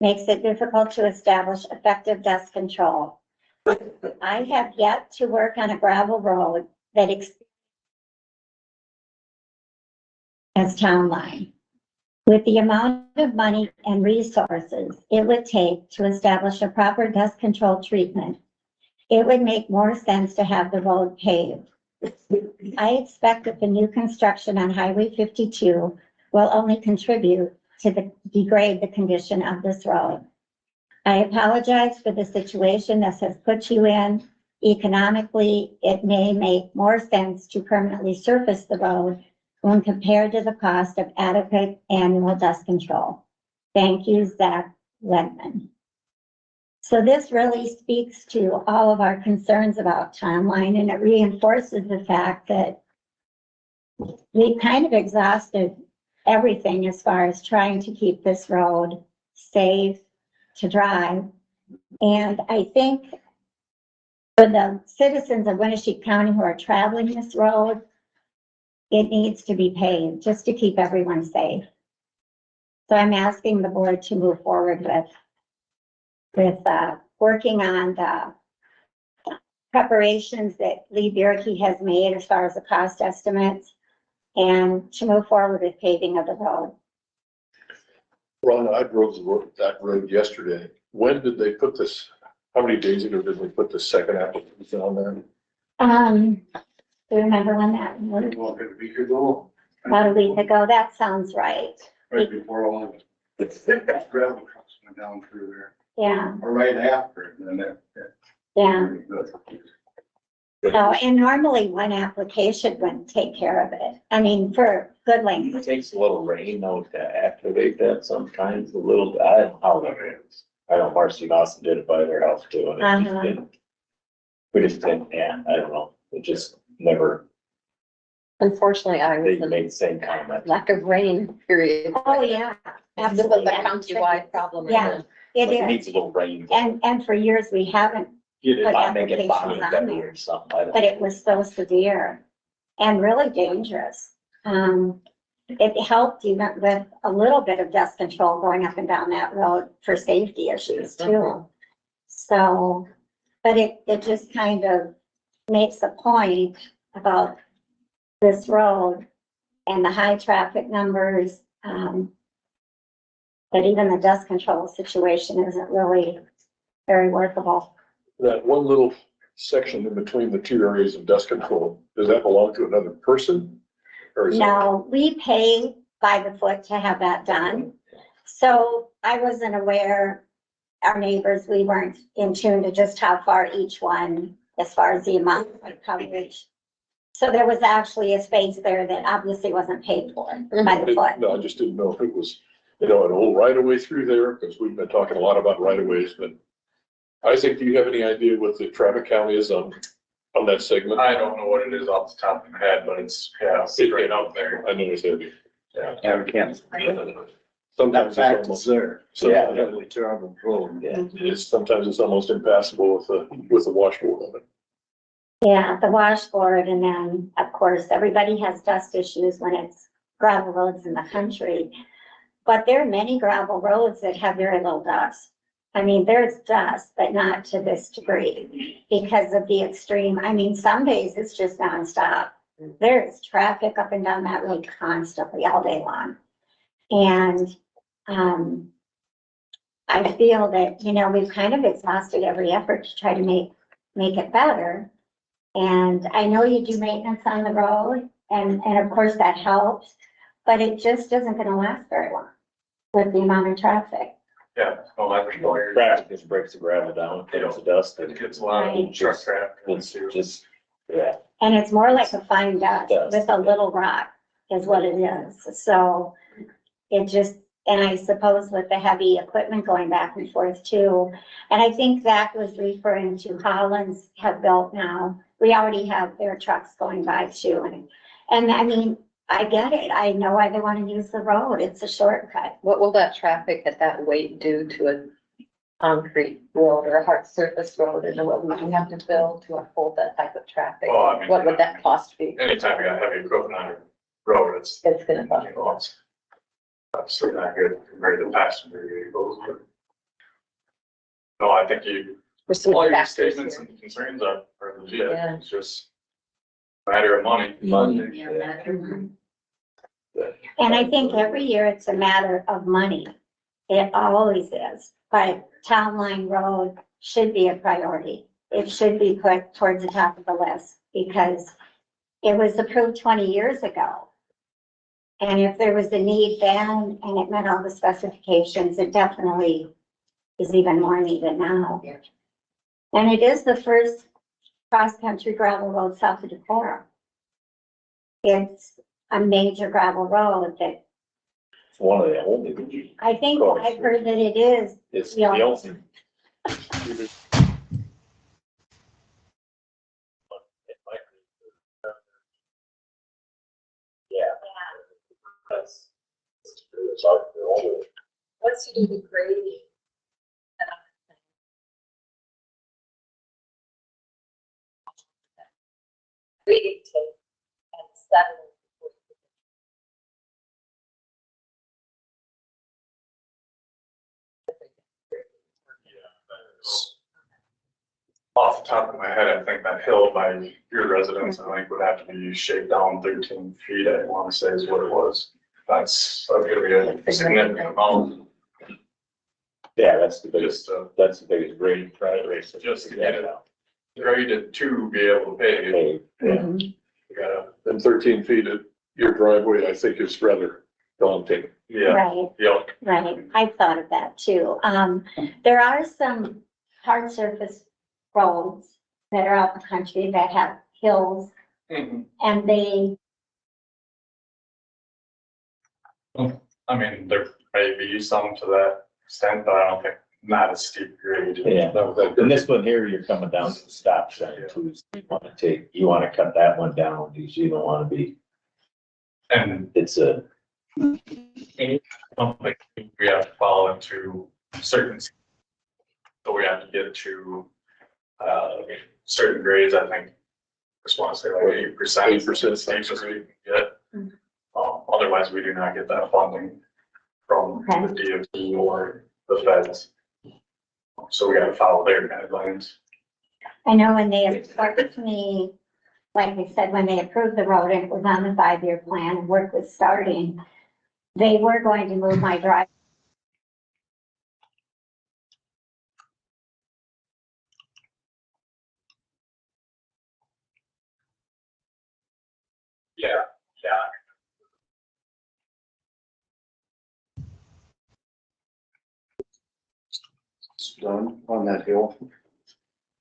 makes it difficult to establish effective dust control. I have yet to work on a gravel road that as Townline. With the amount of money and resources it would take to establish a proper dust control treatment, it would make more sense to have the road paved. I expect that the new construction on Highway 52 will only contribute to degrade the condition of this road. I apologize for the situation this has put you in. Economically, it may make more sense to permanently surface the road when compared to the cost of adequate annual dust control. Thank you, Zach Ledman. So this really speaks to all of our concerns about Townline, and it reinforces the fact that we've kind of exhausted everything as far as trying to keep this road safe to drive. And I think for the citizens of Winneshiek County who are traveling this road, it needs to be paved just to keep everyone safe. So I'm asking the board to move forward with working on the preparations that Lee Bierke has made as far as the cost estimates, and to move forward with paving of the road. Rhonda, I drove that road yesterday. When did they put this? How many days ago did they put the second application on there? Do you remember when that was? About a week ago, About a week ago, that sounds right. right before all the gravel trucks went down through there, Yeah, or right after, and then that. yeah. pretty good. So, and normally one application wouldn't take care of it. I mean, for good It length. takes a little rain though to activate that sometimes, a little, I don't know how that is. I know Marcy Dawson did it by their house too, and it just Uh-huh. didn't. We just didn't, yeah, I don't know, it just never, Unfortunately, I they was in made the same comment. lack of rain period. Oh, yeah, This was absolutely. a countywide problem. Yeah. It Like, it is. needs a little rain. And for years we haven't, Get it, put I make it applications fine, on better there. or something, I don't. but it was so severe and really dangerous. It helped even with a little bit of dust control going up and down that road for safety issues too. So, but it just kind of makes a point about this road and the high traffic numbers. But even the dust control situation isn't really very workable. That one little section in between the two areas of dust control, does that belong to another person? Or is that? No, we pay by the foot to have that done. So I wasn't aware, our neighbors, we weren't in tune to just how far each one, as far as the amount of coverage. So there was actually a space there that obviously wasn't paid for by the foot. No, I just didn't know if it was, an old right of way through there, because we've been talking a lot about right of ways, but Isaac, do you have any idea what the traffic count is on that segment? I don't know what it is off the top of my head, but it's, yeah, straight out there. I know it's heavy. Yeah, we can't. Sometimes That it's fact is almost, there. Yeah. Heavily traveled road. Yeah. sometimes it's almost impassable with the washboard on it. Yeah, the washboard, and then, of course, everybody has dust issues when it's gravel roads in the country. But there are many gravel roads that have very little dust. I mean, there's dust, but not to this degree because of the extreme. I mean, some days it's just nonstop. There is traffic up and down that road constantly all day long. And, I feel that, we've kind of exhausted every effort to try to make it better. And I know you do maintenance on the road and of course that helps, but it just isn't gonna last very long with the amount of traffic. Yeah, well, that's where Traffic just breaks the gravel down, takes the dust, it and gets a lot of truck traffic. it's just, yeah. And it's more like a fine dust Dust. with a little rock is what it is. So it just, and I suppose with the heavy equipment going back and forth too. And I think Zach was referring to Holland's have built now. We already have their trucks going by too. And I mean, I get it. I know why they want to use the road. It's a shortcut. What will that traffic at that weight do to a concrete road or a hard surface road, and what would we have to build to uphold that type of traffic? Well, I mean, What would that cost be? Anytime you got heavy equipment on your road, it's, It's gonna cost. you know, it's obviously not good compared to passenger vehicles, but no, I think There's some all your factors statements here. and concerns are legit. Yeah. It's just a matter of money. Money. Yeah, that- And I think every year it's a matter of money. It always is, but Townline Road should be a priority. It should be put towards the top of the list because it was approved 20 years ago. And if there was a need then and it met all the specifications, it definitely is even more needed now. And it is the first cross-country gravel road south of Decorah. It's a major gravel road that It's one of the only. I think I've heard that it is. It's Yeah. the only. Yeah. That's. It's like the only. Once you do the grading. Grading tape and settling. Off the top of my head, I think that hill by your residence, I think would have to be shaped down 13 feet, I want to say is what it was. That's gonna be a significant amount. Yeah, that's the biggest, Just, that's the biggest grading priority. just to get it graded to be able to pay. Hey, yeah. You gotta, And 13 feet at your driveway, I think is rather daunting. yeah, Right, yeah. right. I've thought of that too. There are some hard surface roads that are out in the country that have hills Mhm. and they, I mean, there may be some to that extent, but I don't think, not a steep grade. Yeah, and this one here, you're coming down to the stop sign too. You wanna cut that one down, because you don't wanna be, And it's a, I don't think we have to follow into certain. So we have to get to, certain grades, I think. Just want to say like 8%. 8%. As steep as we can get. Otherwise, we do not get that funding from the DOT or the feds. So we gotta follow their guidelines. I know when they approached me, like I said, when they approved the road and it was on the 5-year plan and work was starting, they were going to move my drive. Yeah, yeah. Done on that hill.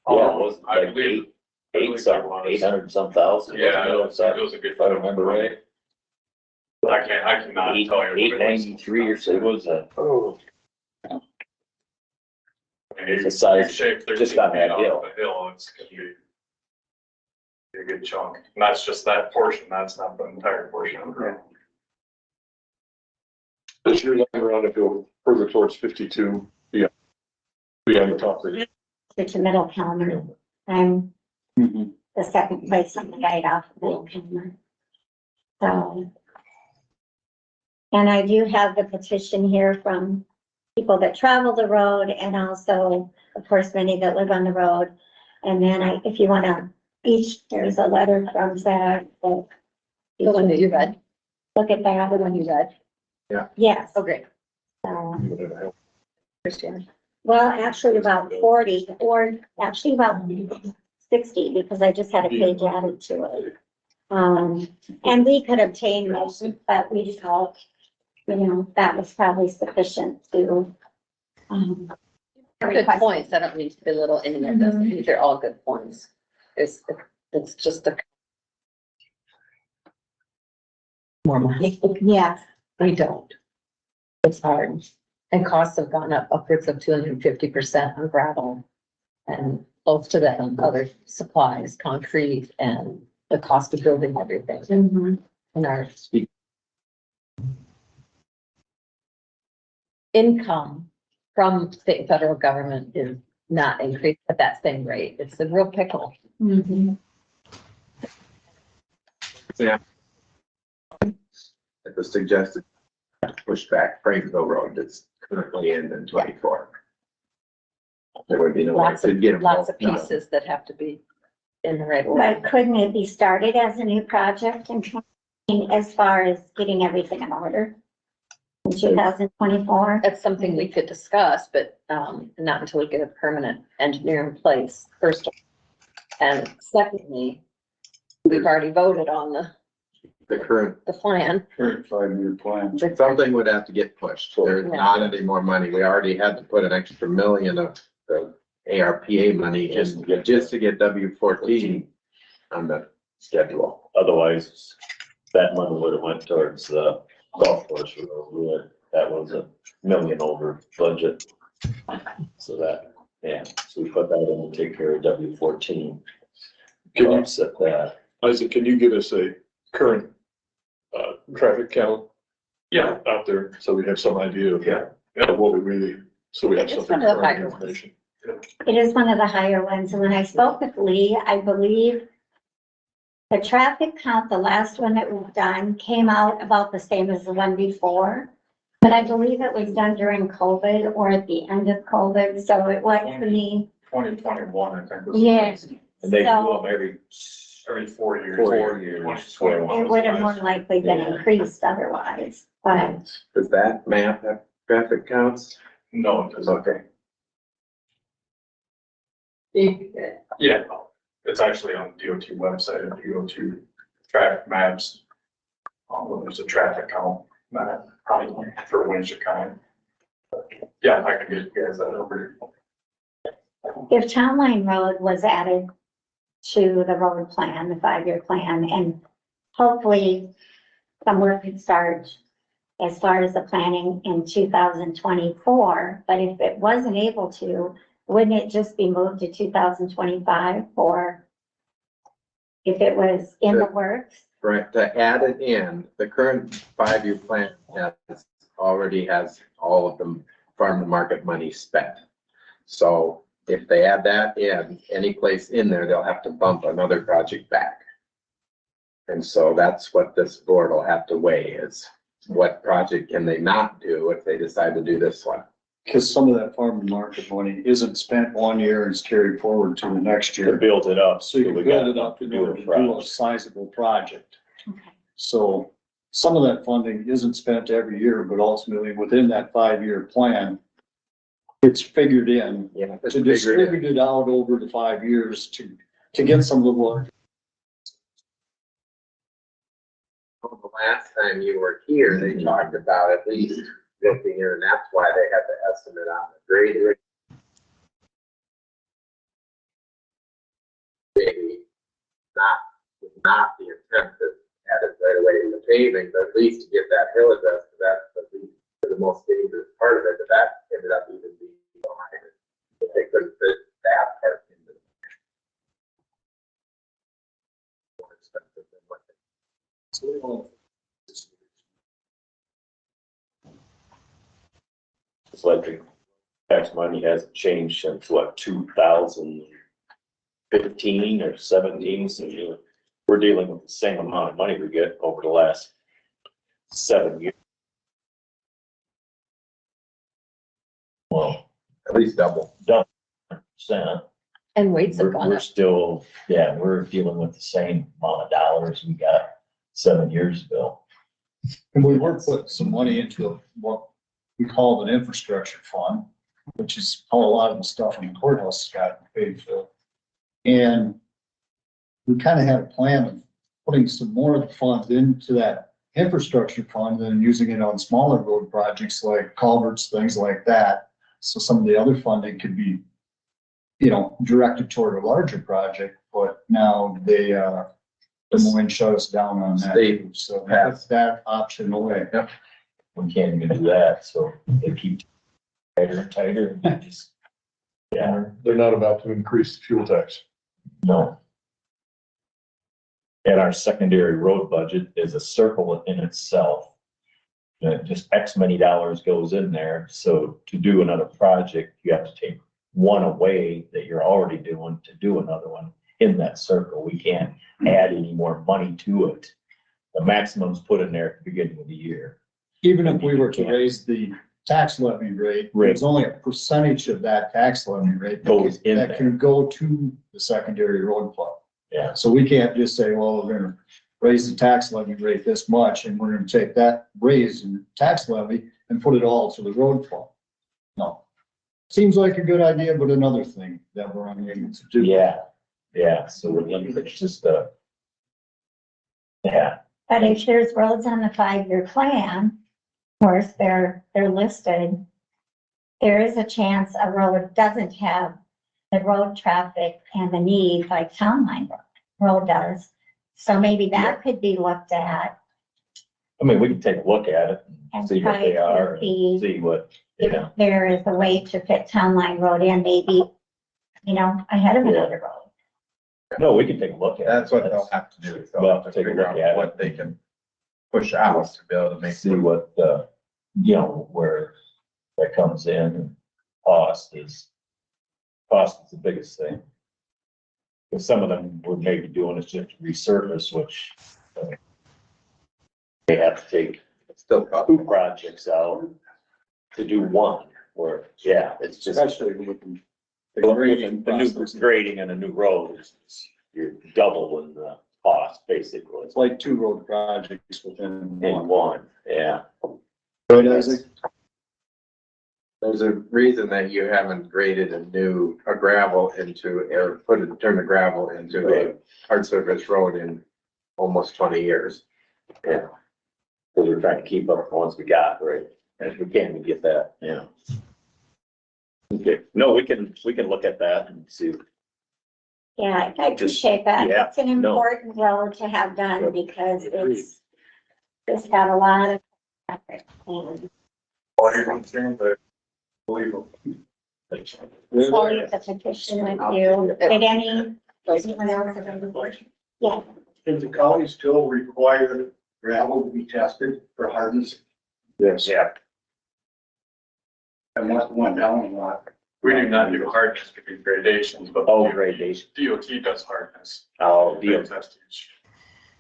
yeah, it was I like believe. eight something, 800 some thousand. Yeah, it wasn't it? was a good. If I remember right. I cannot tell you. 893 or so, it was a, Oh, It's a size, Shape just on that hill. The hill, it's gonna be a good chunk. And that's just that portion, that's not the entire portion of the road. as you're looking around, if you go further towards 52, beyond the top of it. To Middle Calmer. I'm the second place on the right off of Middle Calmer. So. And I do have the petition here from people that travel the road and also, of course, many that live on the road. And then if you wanna, there's a letter from Zach. The one that you read, Look at that. the one you read. Yes. Oh, great. So, Christian. well, actually about 40 or actually about 60 because I just had a page added to it. And we could obtain most, but we felt, that was probably sufficient to, Good request. points. I don't mean to belittle any of this. These are all good points. It's just a. More money. Yeah, We don't. It's hard. And costs have gone up upwards of 250% on gravel. And both to that and other supplies, concrete and the cost of building everything in our. Income from state and federal government is not increased at that same rate. It's a real pickle. At the suggested pushback Frankville Road that's currently in 24. There would be no way Lots to get of, them. lots of all done. pieces that have to be in the right order. but couldn't it be started as a new project and as far as getting everything in order in 2024. That's something we could discuss, but, not until we get a permanent engineer in place, first. And secondly, we've already voted on The current, the plan. Current 5-year plan. something would have to get pushed. There's not any more money. We already had to put an extra million of the ARPA money just to get W14 on the schedule. Otherwise, that money would have went towards the golf course road. That was $1 million over budget. So that, yeah, so we put that in to take care of W14. Can you, Offset that. Isaac, can you give us a current, traffic count? Yeah. Out there, so we have some idea of. Yeah. Of what we really, so we have It's something. one of the for our higher ones. information. It is one of the higher ones, and when I spoke with Lee, I believe the traffic count, the last one that was done, came out about the same as the one before. But I believe it was done during COVID or at the end of COVID, so it wasn't me. 2021, I think. Yes, And they do so them every Every 4 years. 4 years. 2021 it would have more was likely been Yeah. increased otherwise, but Does that map have traffic counts? No, it doesn't. Okay. Yeah, it's actually on the DOT website. If you go to traffic maps, there's a traffic count map, probably for Winneshiek County. Yeah, I can get you guys that over. if Townline Road was added to the road plan, the 5-year plan, and hopefully some work could start as far as the planning in 2024, but if it wasn't able to, wouldn't it just be moved to 2025, or if it was in the works? Right, to add it in, the current 5-year plan already has all of the farm to market money spent. So if they add that in, any place in there, they'll have to bump another project back. And so that's what this board will have to weigh is what project can they not do if they decide to do this one? Because some of that farm to market money isn't spent 1 year and is carried forward to the next To year. build it up. So you can we build got it up in do order a to do a project. sizable project. Okay. So some of that funding isn't spent every year, but ultimately within that 5-year plan, it's figured in Yeah. it's to figured in. distribute it out over the 5 years to get some of the work. The last time you were here, they talked about at least looking here, and that's why they had the estimate on the grader. Maybe not the intent to add it right away in the paving, but at least to get that hill addressed, that's the most dangerous part of it, but that ended up even being behind it. If they couldn't fit that part into it. More expensive than what they. It's like the tax money hasn't changed since what, 2015 or 17, so we're dealing with the same amount of money we get over the last 7 years. Well, At least double. percent. And weights have We're, gone we're up. still, yeah, we're dealing with the same amount of dollars we got 7 years ago. And we were putting some money into what we call an infrastructure fund, which is how a lot of the stuff in the courthouse has gotten paid for. And we kind of had a plan of putting some more of the funds into that infrastructure fund and using it on smaller road projects like culverts, things like that. So some of the other funding could be, directed toward a larger project, but now they, Des Moines shut us down on that. State So that's that option away. We can't even do that, so they keep tighter and tighter. And just, yeah, They're not about to increase the fuel tax. no. And our secondary road budget is a circle in itself. And just X many dollars goes in there, so to do another project, you have to take one away that you're already doing to do another one in that circle. We can't add any more money to it. The maximum's put in there at the beginning of the year. Even if we were to raise the tax levy rate, there's only a percentage of that tax levy rate Goes in that there. can go to the secondary road fund. Yeah. So we can't just say, well, we're gonna raise the tax levy rate this much, and we're gonna take that raise in tax levy and put it all to the road fund. No. Seems like a good idea, but another thing that we're unable to do. Yeah, so we're limited, it's just, yeah, But if there's roads on the 5-year plan, of course, they're listed. There is a chance a road doesn't have the road traffic and the need like Townline Road does. So maybe that could be looked at I mean, we can take a look at it and and see what try they to are, and see see what, if yeah. there is a way to fit Townline Road in, maybe, ahead of another road. No, we can take a look at it. That's what they'll have to do, is they'll have to Take a figure look at out it. what they can push out to be able to make. See what, where that comes in, and cost is the biggest thing. Because some of them we're maybe doing is just resurface, which they have to take Still cost. 2 projects out to do one, or, it's just. Especially with the The new grading and a new road is, you're doubling the cost, basically, It's like 2 road projects within in one, yeah. Right, Isaac? There's a reason that you haven't graded a gravel into, or turn the gravel into a hard surface road in almost 20 years. Yeah. Because we're trying to keep up with the ones we got, right? As we can, we get that, yeah. Okay, no, we can look at that and see. Yeah, I appreciate that. Yeah, It's an no. important road to have done because it's got a lot of traffic. And all your concerns, but believe them. so leave the petition with you. Did anyone else have any questions? Yeah, Does the county still require gravel to be tested for hardness? Yes. Yeah. I must have went down a lot. We do not do hardness, we do gradations, but Oh, gradation. DOT does hardness. Oh, They deal. test each.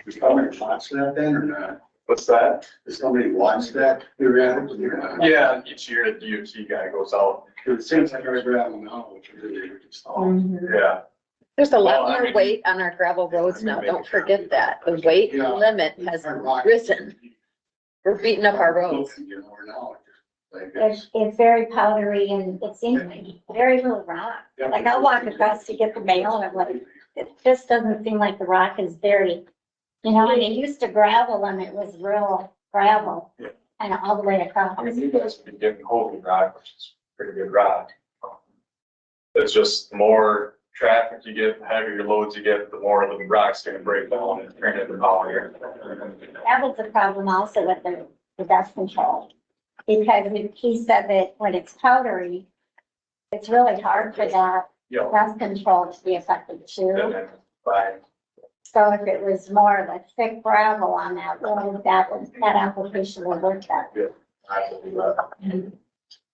Does somebody watch that then or not? What's that? Does somebody watch that? Yeah, each year the DOT guy goes out. It seems like our gravel now, which is really Mhm. Yeah. There's a lot Well, I more mean- weight on our gravel roads now. Don't forget that. The weight limit has risen. We're beating up our roads. You know, or now, like it's very powdery and it seems like very little rock. Like I'll walk across to get the mail and I'm like, it just doesn't seem like the rock is very, and it used to gravel and it was real gravel. Yeah. And all the way across. I mean, you guys have been getting Holy rock, which is pretty good rock. It's just the more traffic you get, the heavier your loads you get, the more the rock's gonna break down and turn into power. That was the problem also with the dust control. Because he said that when it's powdery, it's really hard for that Yeah. dust control to be effective too. And then by, So if it was more like thick gravel on that road, that application would work better.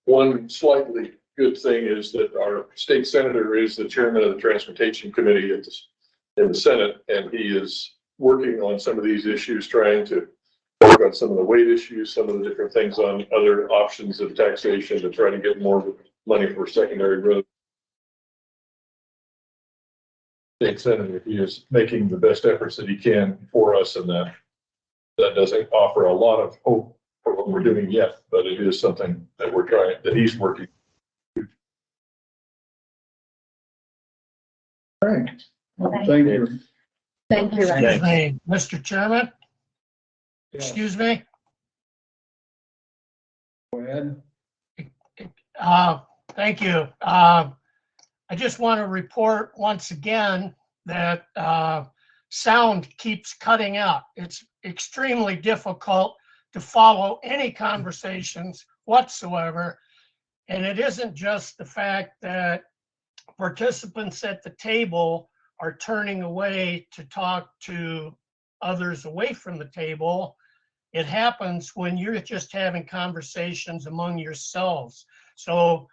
One slightly good thing is that our state senator is the chairman of the transportation committee in the Senate, and he is working on some of these issues, trying to work on some of the weight issues, some of the different things on other options of taxation to try to get more money for secondary roads. State senator, he is making the best efforts that he can for us, and that doesn't offer a lot of hope for what we're doing yet, but it is something that we're trying, that he's working. All right. Well, thank you. Thank you. Ryan. Excuse me, Mr. Chairman, excuse me. Go ahead. Thank you. I just want to report once again that sound keeps cutting out. It's extremely difficult to follow any conversations whatsoever. And it isn't just the fact that participants at the table are turning away to talk to others away from the table. It happens when you're just having conversations among yourselves. So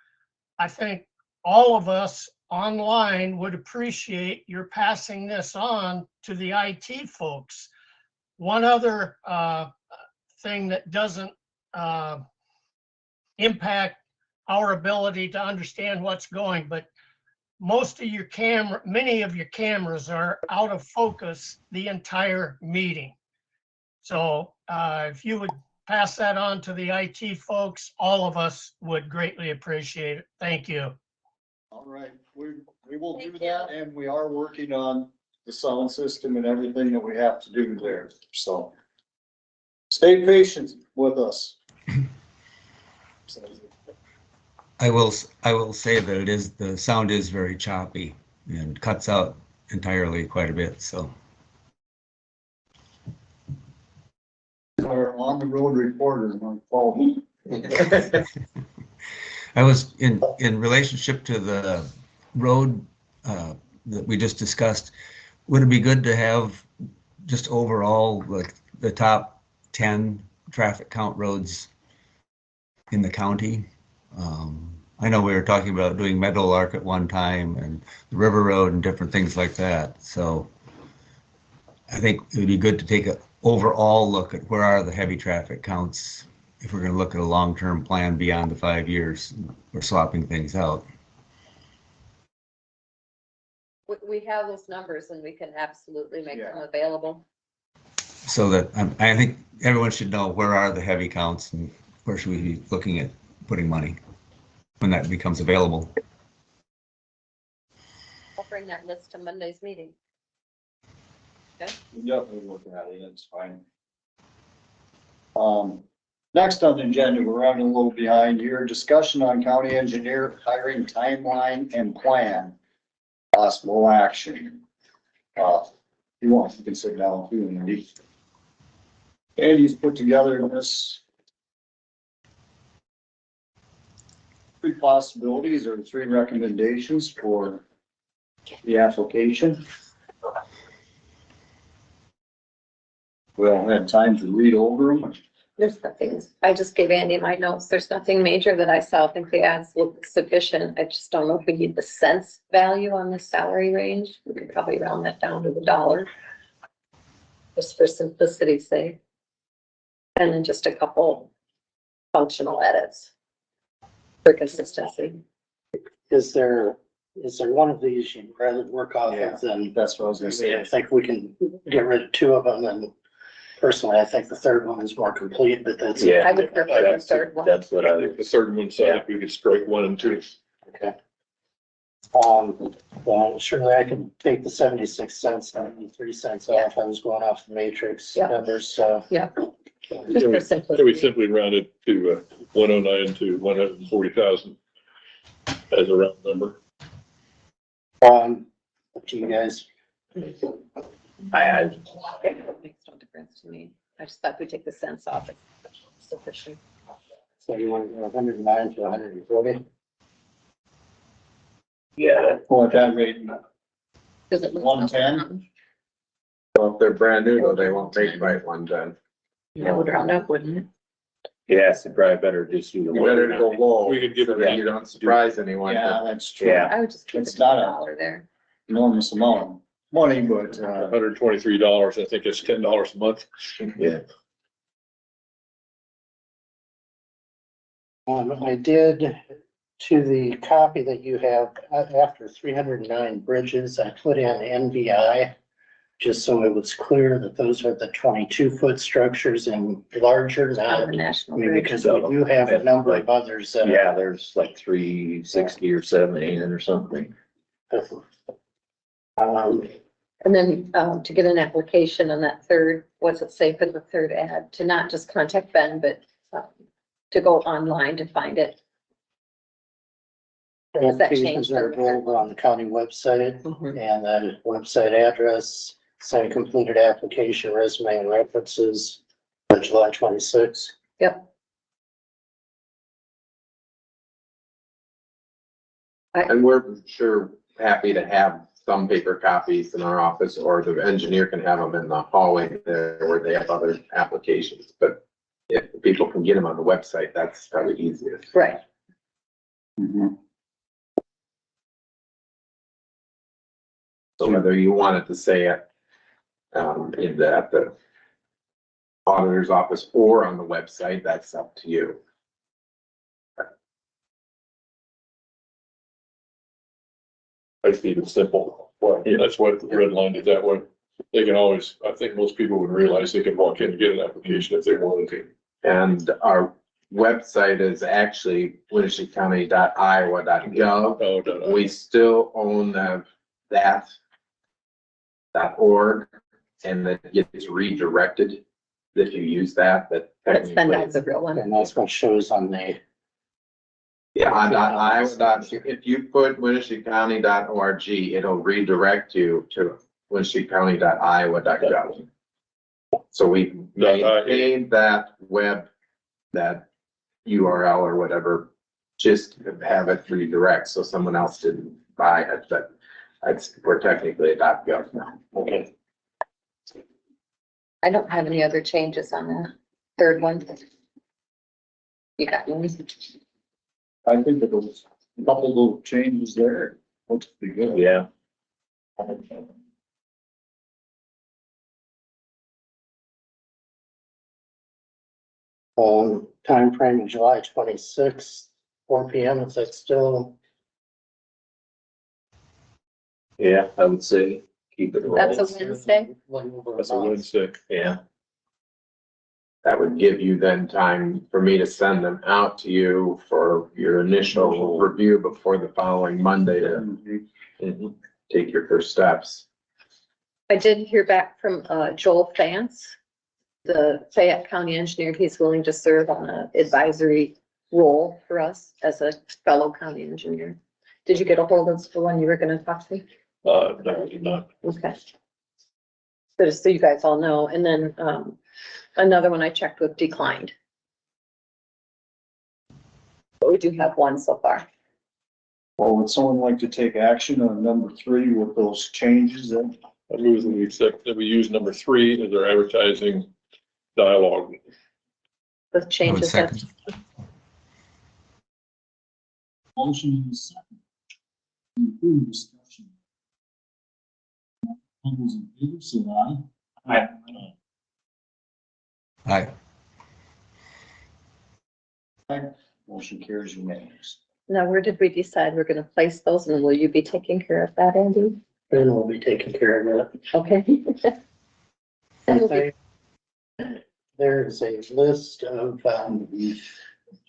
I think all of us online would appreciate your passing this on to the IT folks. One other thing that doesn't impact our ability to understand what's going, but most of your many of your cameras are out of focus the entire meeting. So if you would pass that on to the IT folks, all of us would greatly appreciate it. Thank you. All right, we will do Thank that, and we are working on the sound system and everything that we have to do there, so. Stay patient with us. I will say that the sound is very choppy and cuts out entirely quite a bit, so. Our on the road reporter on phone. I was in relationship to the road that we just discussed, would it be good to have just overall like the top 10 traffic count roads in the county? I know we were talking about doing Meadowlark at one time and the River Road and different things like that. So I think it would be good to take an overall look at where are the heavy traffic counts if we're going to look at a long-term plan beyond the 5 years. We're swapping things out. We have those numbers and we can absolutely make them Yeah. available. So that I think everyone should know where are the heavy counts and where should we be looking at putting money when that becomes available. I'll bring that list to Monday's meeting. Okay. Yep, we look at it, it's fine. Next on the agenda, we're running a little behind here, discussion on county engineer hiring timeline and plan. Possible action. You want, you can sit down too, Andy. Andy's put together this. 3 possibilities or 3 recommendations for the application. We all had time to read over them. There's nothing, I just gave Andy my notes. There's nothing major that I saw. I think the ads look sufficient. I just don't know if we need the cents value on the salary range. We could probably round that down to the dollar. Just for simplicity's sake. And then just a couple functional edits for consistency. Is there one of these you'd rather work off Yeah. of than, That's what I was gonna say. I think we can get rid of 2 of them, and personally, I think the third one is more complete, but that's. Yeah. I would prefer the third one. That's what I The think. third one, so I think we could strike 1 and 2. Okay. Well, surely I can take the 76 cents, 93 cents off. I was going off the matrix Yeah. numbers, so. Yeah. Yeah, Just for we simplicity. simply rounded to 109 to 140,000 as a round number. Up to you guys. Makes no difference to me. I just thought we'd take the cents off. It's sufficient. So you want to go 109 to 140? Yeah. Well, at that rate, Does it look 110? Well, if they're brand new, though, they won't take right 110. That would round up, wouldn't it? Yes, it probably better just do the. You better go low. We could give So it- that you don't surprise anyone. yeah, that's true. Yeah. I would just keep it It's to not the a- dollar there. Enormous amount of money, but, $123, I think it's $10 a month. Yeah. I did to the copy that you have, after 309 bridges, I put in NBI. Just so it was clear that those are the 22-foot structures and larger, On not, the national I mean, grid. because we do have a number of others that. Yeah, there's like 360 or 780 or something. And then, to get an application on that third, what's it say for the third ad, to not just contact Ben, but, to go online to find it. Does that change Applications are the- available on the county website, Mhm. and the website address, send completed application, resume and references, July 26th. Yep. And we're sure happy to have some paper copies in our office, or the engineer can have them in the hallway there where they have other applications. But if people can get them on the website, that's probably easiest. Right. So whether you wanted to say it in at the auditor's office or on the website, that's up to you. I keep it simple. Well, that's what redlined it that way. They can always, I think most people would realize they can walk in and get an application if they wanted to. And our website is actually winneshiekcounty.iowa.gov. Oh, no, We still own that .org, and that gets redirected if you use that, Let's send out the real one. And that's what shows on the, Yeah, if you put winneshiekcounty.org, it'll redirect you to winneshiekcounty.iowa.gov. So we maintained that that URL or whatever, just to have it redirect, so someone else didn't buy it, but we're technically a .gov now. okay. I don't have any other changes on the third one. You got one? I think there was a couple little changes there. Looks pretty good. Yeah. Time frame of July 26th, 4 PM, is that still? Yeah, I would say keep it. That's a rolling. Wednesday? That's a Wednesday. Yeah. That would give you then time for me to send them out to you for your initial review before the following Monday to take your first steps. I did hear back from Joel Fance, the Fayette County engineer. He's willing to serve on an advisory role for us as a fellow county engineer. Did you get a hold of the one you were gonna talk to? No, I did not. Okay. So just so you guys all know, and then another one I checked with declined. But we do have one so far. Well, would someone like to take action on number 3 with those changes then? I move that we accept, that we use number 3 as our advertising dialogue. The I would changes that, second. Motion is second. Improve discussion. All those in favor, say aye. Aye. Motion carries unanimous. now where did we decide we're gonna place those, and will you be taking care of that, Andy? Then we'll be taking care of it. Okay. Okay. There's a list of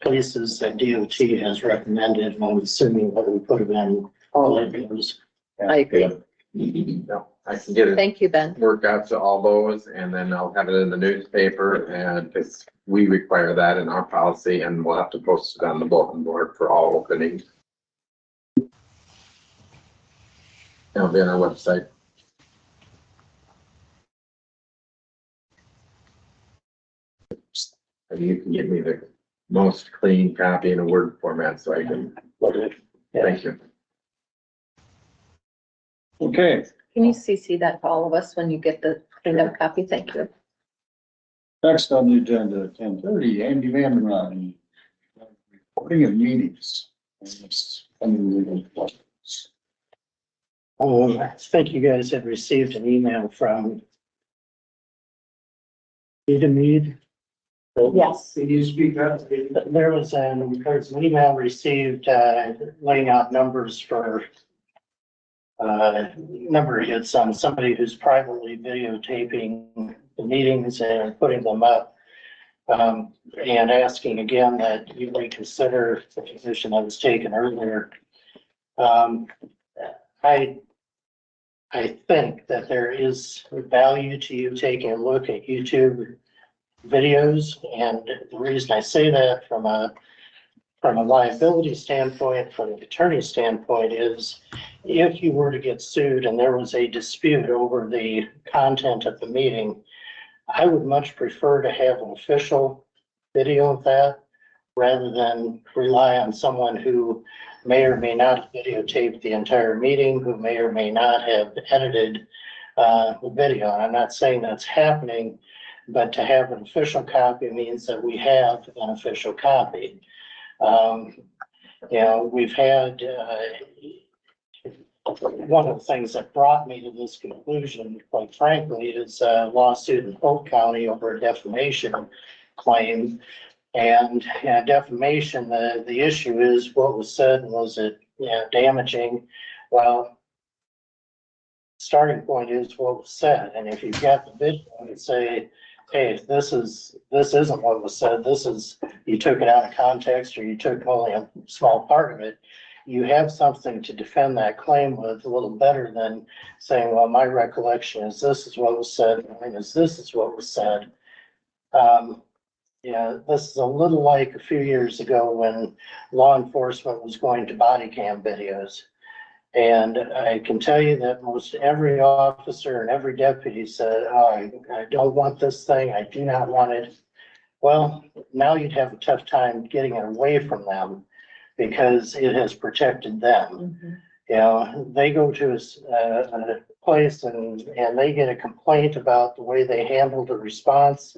places that DOT has recommended, I'm assuming that we put them in all of those. I agree. No, I can get it Thank you, Ben. worked out to all those, and then I'll have it in the newspaper, and we require that in our policy, and we'll have to post it on the bulletin board for all openings. It'll be on our website. And you can give me the most clean copy in a Word format, so I can look at it. Thank you. Okay, Can you CC that to all of us when you get the cleaned up copy? Thank you. next on the agenda, 10:30, Andy Van Ron. Recording of meetings. I think you guys have received an email from Mead. Yes. Can you speak up? There's an email received, laying out numbers for number hits on somebody who's privately videotaping the meetings and putting them up. And asking again that you reconsider the position that was taken earlier. I think that there is value to you taking a look at YouTube videos, and the reason I say that from a liability standpoint, from an attorney standpoint, is if you were to get sued and there was a dispute over the content of the meeting, I would much prefer to have an official video of that rather than rely on someone who may or may not have videotaped the entire meeting, who may or may not have edited the video. I'm not saying that's happening, but to have an official copy means that we have an official copy. We've had one of the things that brought me to this conclusion, quite frankly, is a lawsuit in Polk County over a defamation claim. And defamation, the issue is what was said, and was it damaging? Well, starting point is what was said, and if you've got the video and say, hey, this isn't what was said, this is, you took it out of context, or you took only a small part of it, you have something to defend that claim with a little better than saying, well, my recollection is this is what was said, mine is this is what was said. Yeah, this is a little like a few years ago when law enforcement was going to body cam videos. And I can tell you that most every officer and every deputy said, oh, I don't want this thing, I do not want it. Well, now you'd have a tough time getting it away from them because it has protected them. You know, they go to a place and they get a complaint about the way they handled the response.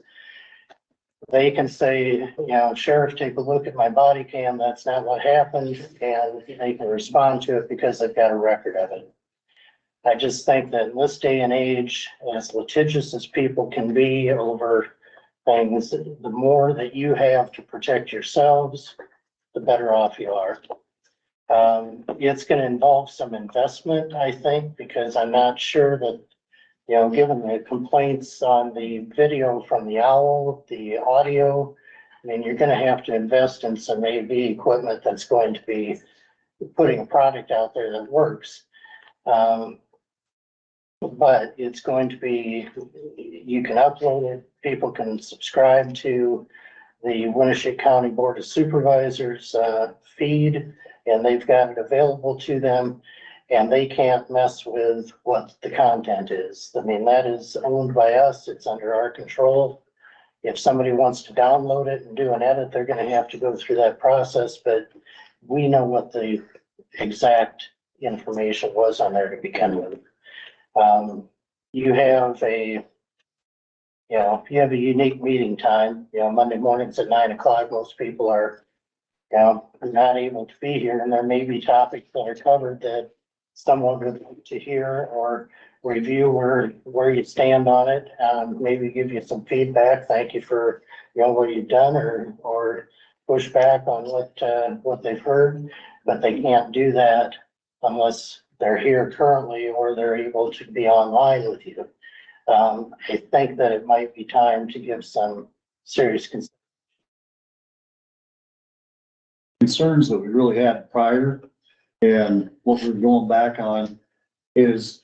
They can say, you know, sheriff, take a look at my body cam, that's not what happened, and they can respond to it because they've got a record of it. I just think that in this day and age, as litigious as people can be over things, the more that you have to protect yourselves, the better off you are. It's going to involve some investment, I think, because I'm not sure that, you know, given the complaints on the video from the owl, the audio, I mean, you're going to have to invest in some AV equipment that's going to be putting a product out there that works. But it's going to be, you can upload it, people can subscribe to the Winneshiek County Board of Supervisors feed, and they've got it available to them. And they can't mess with what the content is. I mean, that is owned by us. It's under our control. If somebody wants to download it and do an edit, they're going to have to go through that process, but we know what the exact information was on there to begin with. You have a unique meeting time. You know, Monday mornings at 9 o'clock, most people are, you know, not able to be here, and there may be topics that are covered that someone would like to hear or review where you stand on it. Maybe give you some feedback. Thank you for, you know, what you've done, or push back on what they've heard, but they can't do that unless they're here currently or they're able to be online with you. I think that it might be time to give some serious concerns that we really had prior. And what we're going back on is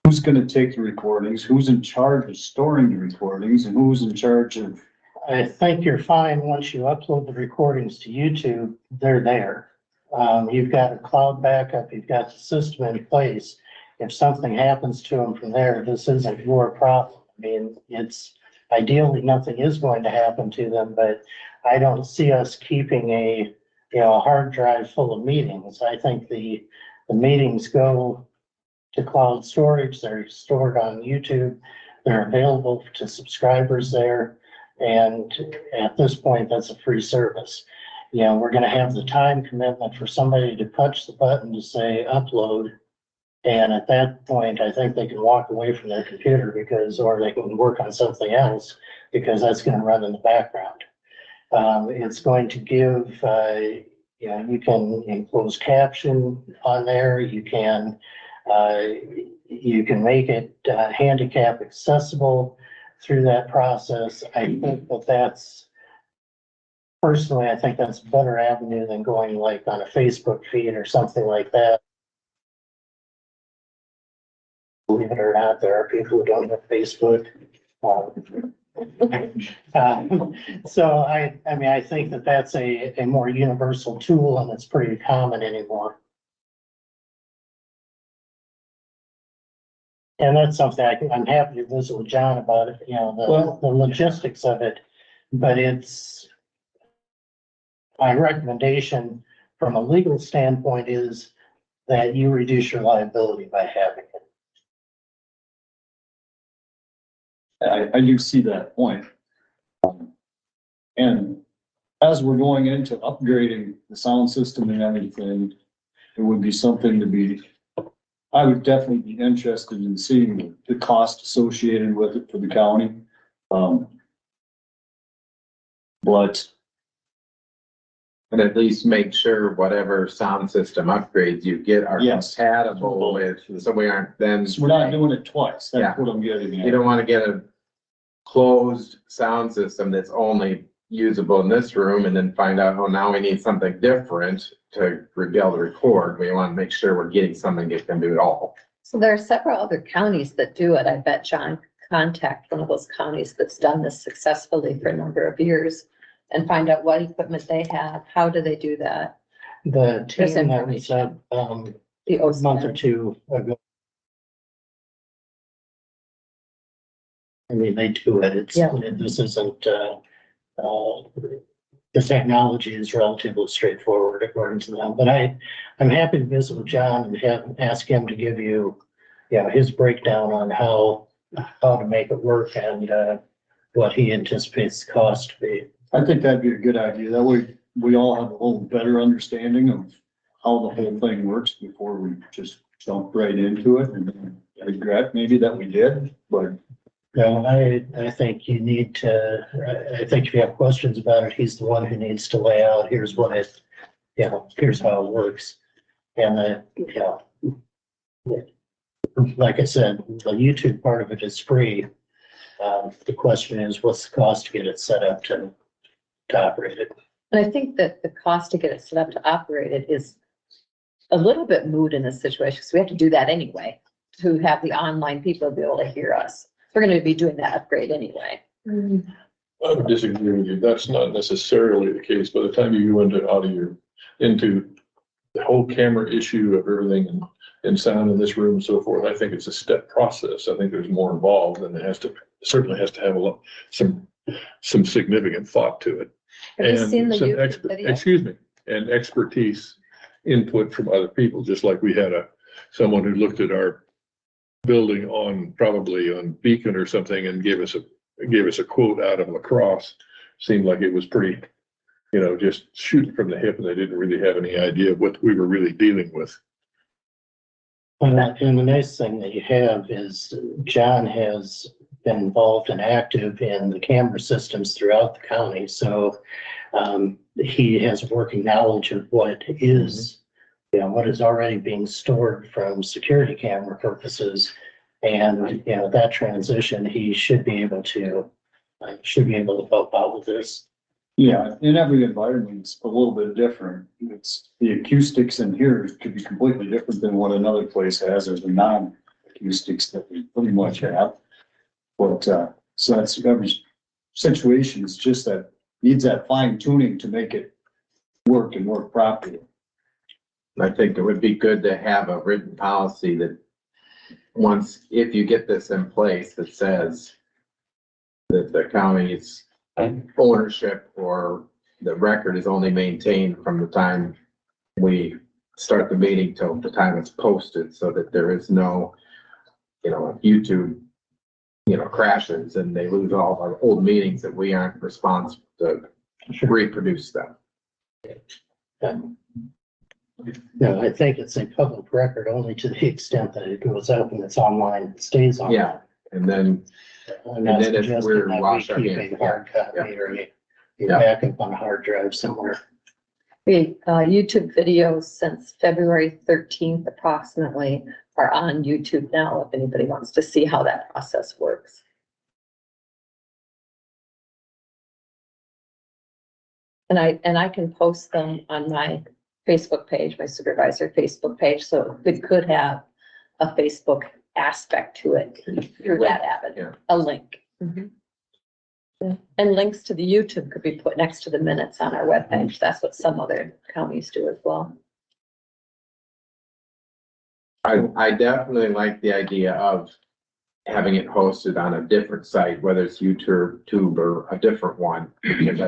who's going to take the recordings, who's in charge of storing the recordings, and who's in charge of. I think you're fine once you upload the recordings to YouTube, they're there. You've got a cloud backup, you've got the system in place. If something happens to them from there, this isn't your problem. I mean, it's ideally nothing is going to happen to them, but I don't see us keeping a hard drive full of meetings. I think the meetings go to cloud storage. They're stored on YouTube. They're available to subscribers there. And at this point, that's a free service. You know, we're going to have the time commitment for somebody to punch the button to say upload. And at that point, I think they can walk away from their computer or they can work on something else because that's going to run in the background. It's going to give, you can enclose caption on there. You can make it handicap accessible through that process. I think personally, I think that's a better avenue than going like on a Facebook feed or something like that. Believe it or not, there are people who don't have Facebook. So I think that that's a more universal tool, and it's pretty common anymore. And that's something I'm happy to visit with John about it, the logistics of it, but it's my recommendation from a legal standpoint is that you reduce your liability by having it. I do see that point. And as we're going into upgrading the sound system and everything, it would be something I would definitely be interested in seeing the cost associated with it for the county. But And at least make sure whatever sound system upgrades you get are Yes. compatible with, so we aren't then. So we're not doing it twice. Yeah. That's what I'm getting You at. don't wanna get a closed sound system that's only usable in this room and then find out, oh, now we need something different to be able to record. We wanna make sure we're getting something that can do it all. So there are several other counties that do it. I bet John contact one of those counties that's done this successfully for a number of years and find out what equipment they have. How do they do that? The There's team that was up, The a month or OSMA. two ago. I mean, they do it. It's, Yeah. this isn't, the technology is relatively straightforward according to them, but I'm happy to visit with John and ask him to give you, his breakdown on how to make it work and, what he anticipates the cost to be. I think that'd be a good idea. That way we all have a little better understanding of how the whole thing works before we just jump right into it and then regret maybe that we did, but. No, I think you need to, I think if you have questions about it, he's the one who needs to lay out, here's what it, here's how it works. And, like I said, the YouTube part of it is free. The question is, what's the cost to get it set up to operate it? And I think that the cost to get it set up to operate it is a little bit moot in this situation, because we have to do that anyway, to have the online people be able to hear us. We're gonna be doing that upgrade anyway. I would disagree with you. That's not necessarily the case. By the time you go into the whole camera issue of everything and sound in this room and so forth, I think it's a step process. I think there's more involved and certainly has to have some significant thought to it. Have you And seen the some YouTube video? Excuse me, and expertise input from other people, just like we had someone who looked at our building probably on Beacon or something and gave us a quote out of La Crosse. Seemed like it was pretty, just shooting from the hip, and they didn't really have any idea of what we were really dealing with. And the nice thing that you have is John has been involved and active in the camera systems throughout the county. So he has working knowledge of what is, what is already being stored from security camera purposes. And, that transition, he should be able to help out with this. Yeah, in every environment, it's a little bit different. It's the acoustics in here could be completely different than what another place has. There's the non-acoustics that we pretty much have. But, so that's every situation is just that needs that fine tuning to make it work and work properly. I think it would be good to have a written policy that if you get this in place, that says that the county's ownership or the record is only maintained from the time we start the meeting till the time it's posted, so that there is no, YouTube, crashes and they lose all our old meetings, that we aren't responsible to reproduce them. No, I think it's a public record only to the extent that it goes up and it's online, it stays on. Yeah, and then I'm not then if suggesting we're that we wash our keep hands, a hard copy yeah. or a Yeah. backup on a hard drive somewhere. The YouTube videos since February 13th approximately are on YouTube now, if anybody wants to see how that process works. And I can post them on my Facebook page, my supervisor Facebook page, so it could have a Facebook aspect to it through that avenue, a link. Yeah. And links to the YouTube could be put next to the minutes on our webpage. That's what some other counties do as well. I definitely like the idea of having it hosted on a different site, whether it's YouTube or a different one, because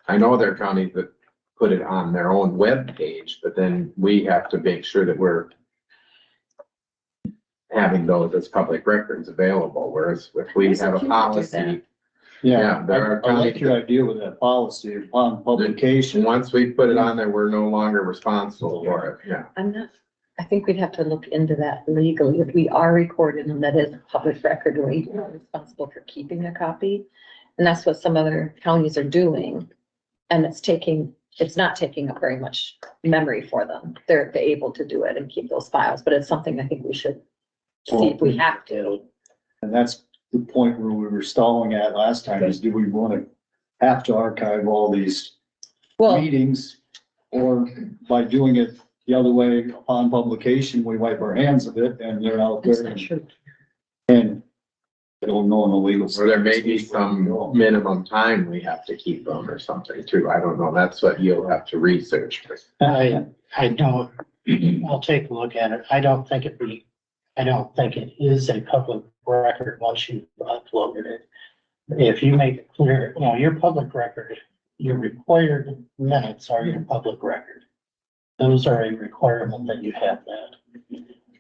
I know there are counties that put it on their own web page, but then we have to make sure that we're having those as public records available, whereas if we Yes, have a if you could do policy. that. Yeah, there are I like counties your idea with that policy upon publication. Once we put it on there, we're no longer responsible for it, yeah. I think we'd have to look into that legally. If we are recorded and that is a public record, we are responsible for keeping a copy. And that's what some other counties are doing. And it's taking it's not taking up very much memory for them. They're able to do it and keep those files, but it's something I think we should see if we have to. And that's the point where we were stalling at last time, is do we want to have to archive all these Well, meetings? Or by doing it the other way, upon publication, we wipe our hands of it and they're out that's there not true. and they don't know in the legal. Or there may be some minimum time we have to keep them or something too. I don't know. That's what you'll have to research. I don't, I'll take a look at it. I don't think it is a public record once you've uploaded it. If you make it clear, your public record, your required minutes are your public record. Those are a requirement that you have that.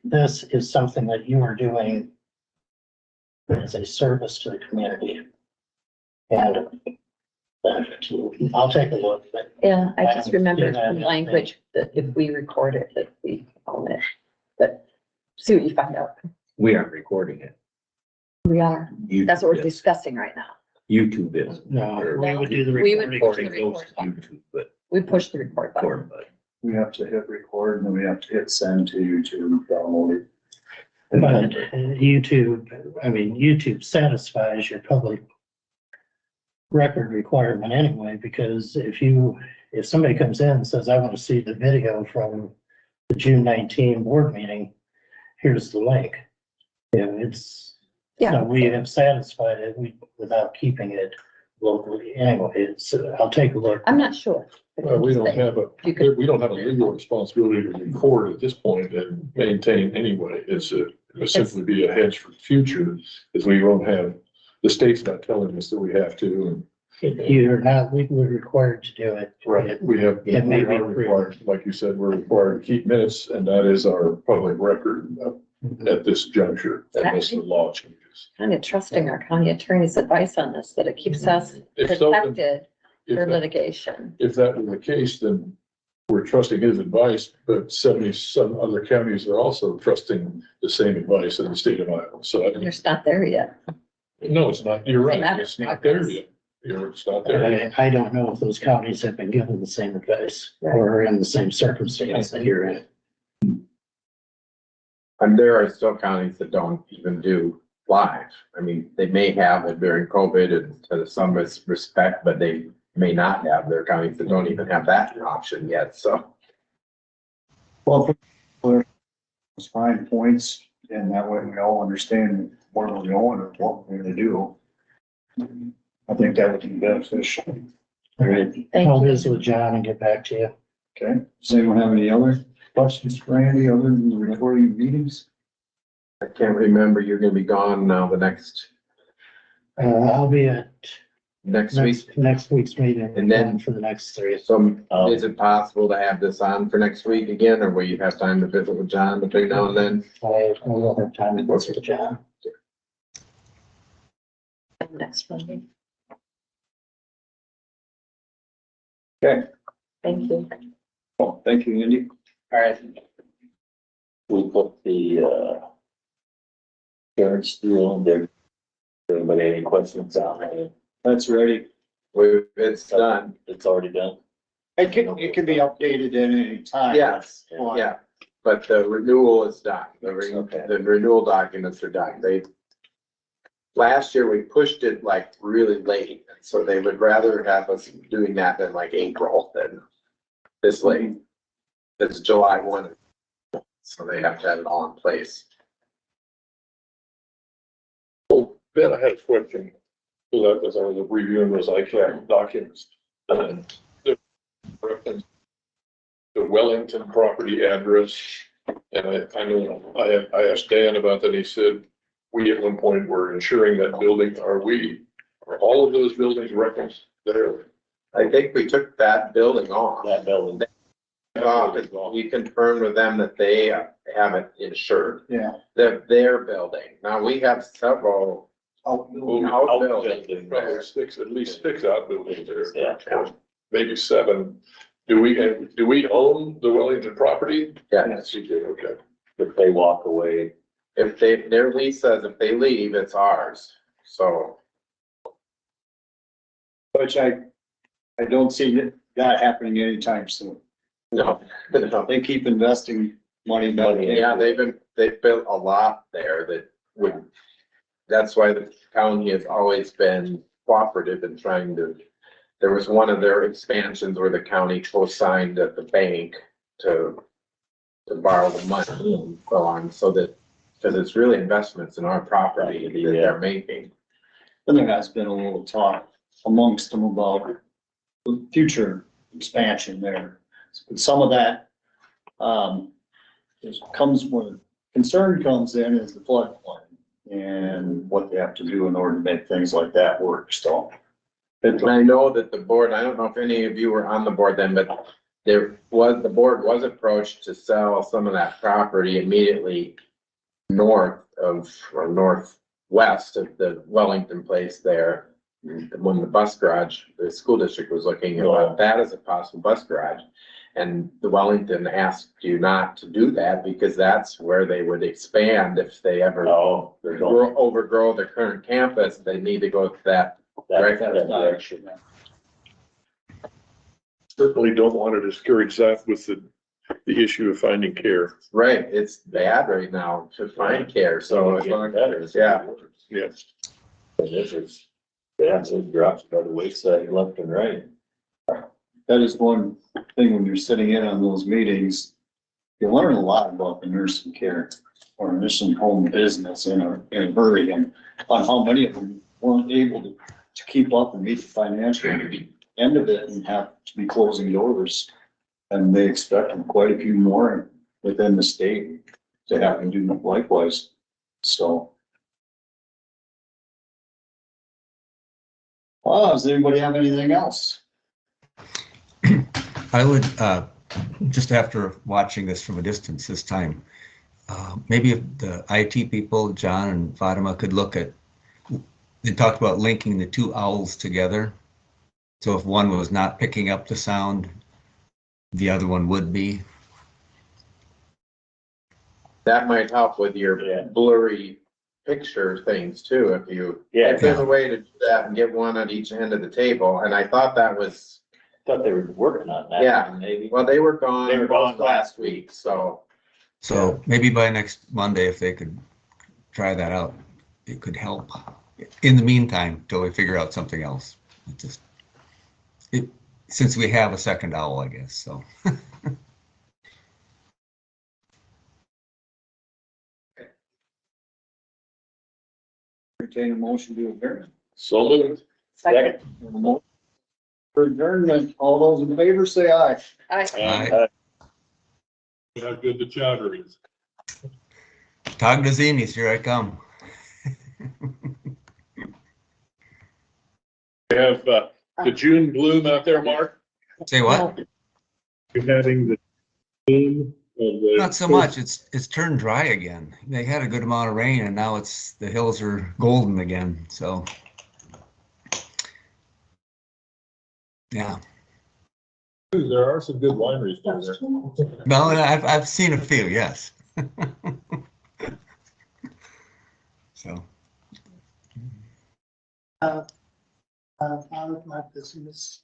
This is something that you are doing as a service to the community. And I'll take a look, but Yeah, I just I remember haven't seen the that. language that if we record it, that we own it. But see what you find out. We aren't recording it. We are. That's what we're discussing right now. YouTube is. no, we would do the We would recording. push the Recording goes to record button. YouTube, but We push the record button. record, but We have to hit record and then we have to hit send to YouTube, download it. But YouTube satisfies your public record requirement anyway, because if somebody comes in and says, I want to see the video from the June 19 board meeting, here's the link. Yeah. So we have satisfied it without keeping it locally anyway. So I'll take a look. I'm not sure. We don't have You could- we don't have a legal responsibility to record at this point and maintain anyway. It would simply be a hedge for the future, is we won't have, the state's not telling us that we have to. You're not legally required to do it. We have, we It may be are required, like you said, we're required to keep minutes, and that is our public record at this juncture, unless the law changes. Kind of trusting our county attorney's advice on this, that it keeps us If so, then- protected for if that- litigation. if that were the case, then we're trusting his advice, but 70-some other counties are also trusting the same advice in the state of Iowa. So, We're just not there yet. no, it's not, you're right, Matter it's of not there progress. yet. It's not there yet. I don't know if those counties have been given the same advice or are in the same circumstance that you're in. And there are still counties that don't even do live. I mean, they may have it during COVID and to some respect, but they may not have. There are counties that don't even have that option yet, so. Well, let's find points and that way we all understand where we're going or what we're gonna do. I think that would be beneficial. All right, Thank I'll you. visit with John and get back to you. Okay, does anyone have any other questions for Andy other than the recording of meetings? I can't remember, you're gonna be gone now the next I'll be at week. next week's meeting And then- for the next three. So is it possible to have this on for next week again, or will you have time to visit with John between now and then? I will have time to visit with John. Next Monday. Okay. Thank you. Well, thank you, Andy. All right. We put the, insurance deal in there. Anybody any questions on it? That's ready. It's done. It's already done. It can be updated at any time. Yes, yeah, but the renewal is done. Okay. The renewal documents are done. Last year we pushed it like really late, so they would rather have us doing that than like April than this late. It's July 1, so they have to have it all in place. Oh, Ben, I had a question. So that as I was reviewing those ICAP documents, the reference, the Wellington property address, and I know I asked Dan about that. He said, we at one point were insuring that building. Are all of those buildings referenced there? I think we took that building off. That building. We confirmed with them that they have it insured. Yeah. Their building. Now, we have several outbuildings Probably there. at least six outbuildings there. Yeah. Maybe 7. Do we own the Wellington property? Yes. We do, okay. If they walk away, If their lease says if they leave, it's ours. So Which I don't see not happening anytime soon. No, no. They keep investing money back in. Yeah, they've built a lot there that would, that's why the county has always been cooperative in trying to, there was one of their expansions where the county co-signed at the bank to borrow the money and so on, so that, because it's really investments in our property that they're making. And there has been a little talk amongst them about the future expansion there. But some of that, comes when concern comes in is the floodplain and what they have to do in order to make things like that work, so. And I know that the board, I don't know if any of you were on the board then, but the board was approached to sell some of that property immediately north of, or northwest of the Wellington place there. When the bus garage, the school district was looking at that as a possible bus garage. And the Wellington asked you not to do that because that's where they would expand if they ever overgrow their current campus. They need to go to that direction. Certainly don't want to discourage that with the issue of finding care. Right, it's bad right now to find care, so as long as, yeah. Yes. It drops by the wayside left and right. That is one thing when you're sitting in on those meetings, you learn a lot about the nursing care or nursing home business in a hurry, and on how many of them weren't able to keep up and meet the financial end of it and have to be closing doors. And they expect quite a few more within the state to have to do likewise, so. Does anybody have anything else? I would, just after watching this from a distance this time, maybe if the IT people, John and Fatima, could look at, they talked about linking the two owls together. So if one was not picking up the sound, the other one would be. That might help with your blurry picture things too, if there's a way to do that and get one on each end of the table. And I thought that was, Thought they were working on that. Yeah. Maybe. well, they were gone. They were gone last week, so. So maybe by next Monday, if they could try that out, it could help. In the meantime, till we figure out something else. Since we have a second owl, I guess, so. Entertain a motion to adjourn. So moved. Second. For adjournment, all those in favor say aye. Aye. How good the chowder is. Tagdazinis, here I come. We have, the June bloom out there, Mark. Say what? You're having the bloom of the. Not so much. It's turned dry again. They had a good amount of rain and now the hills are golden again, so. Yeah. There are some good wineries down there. No, I've seen a few, yes. So. Out of my business,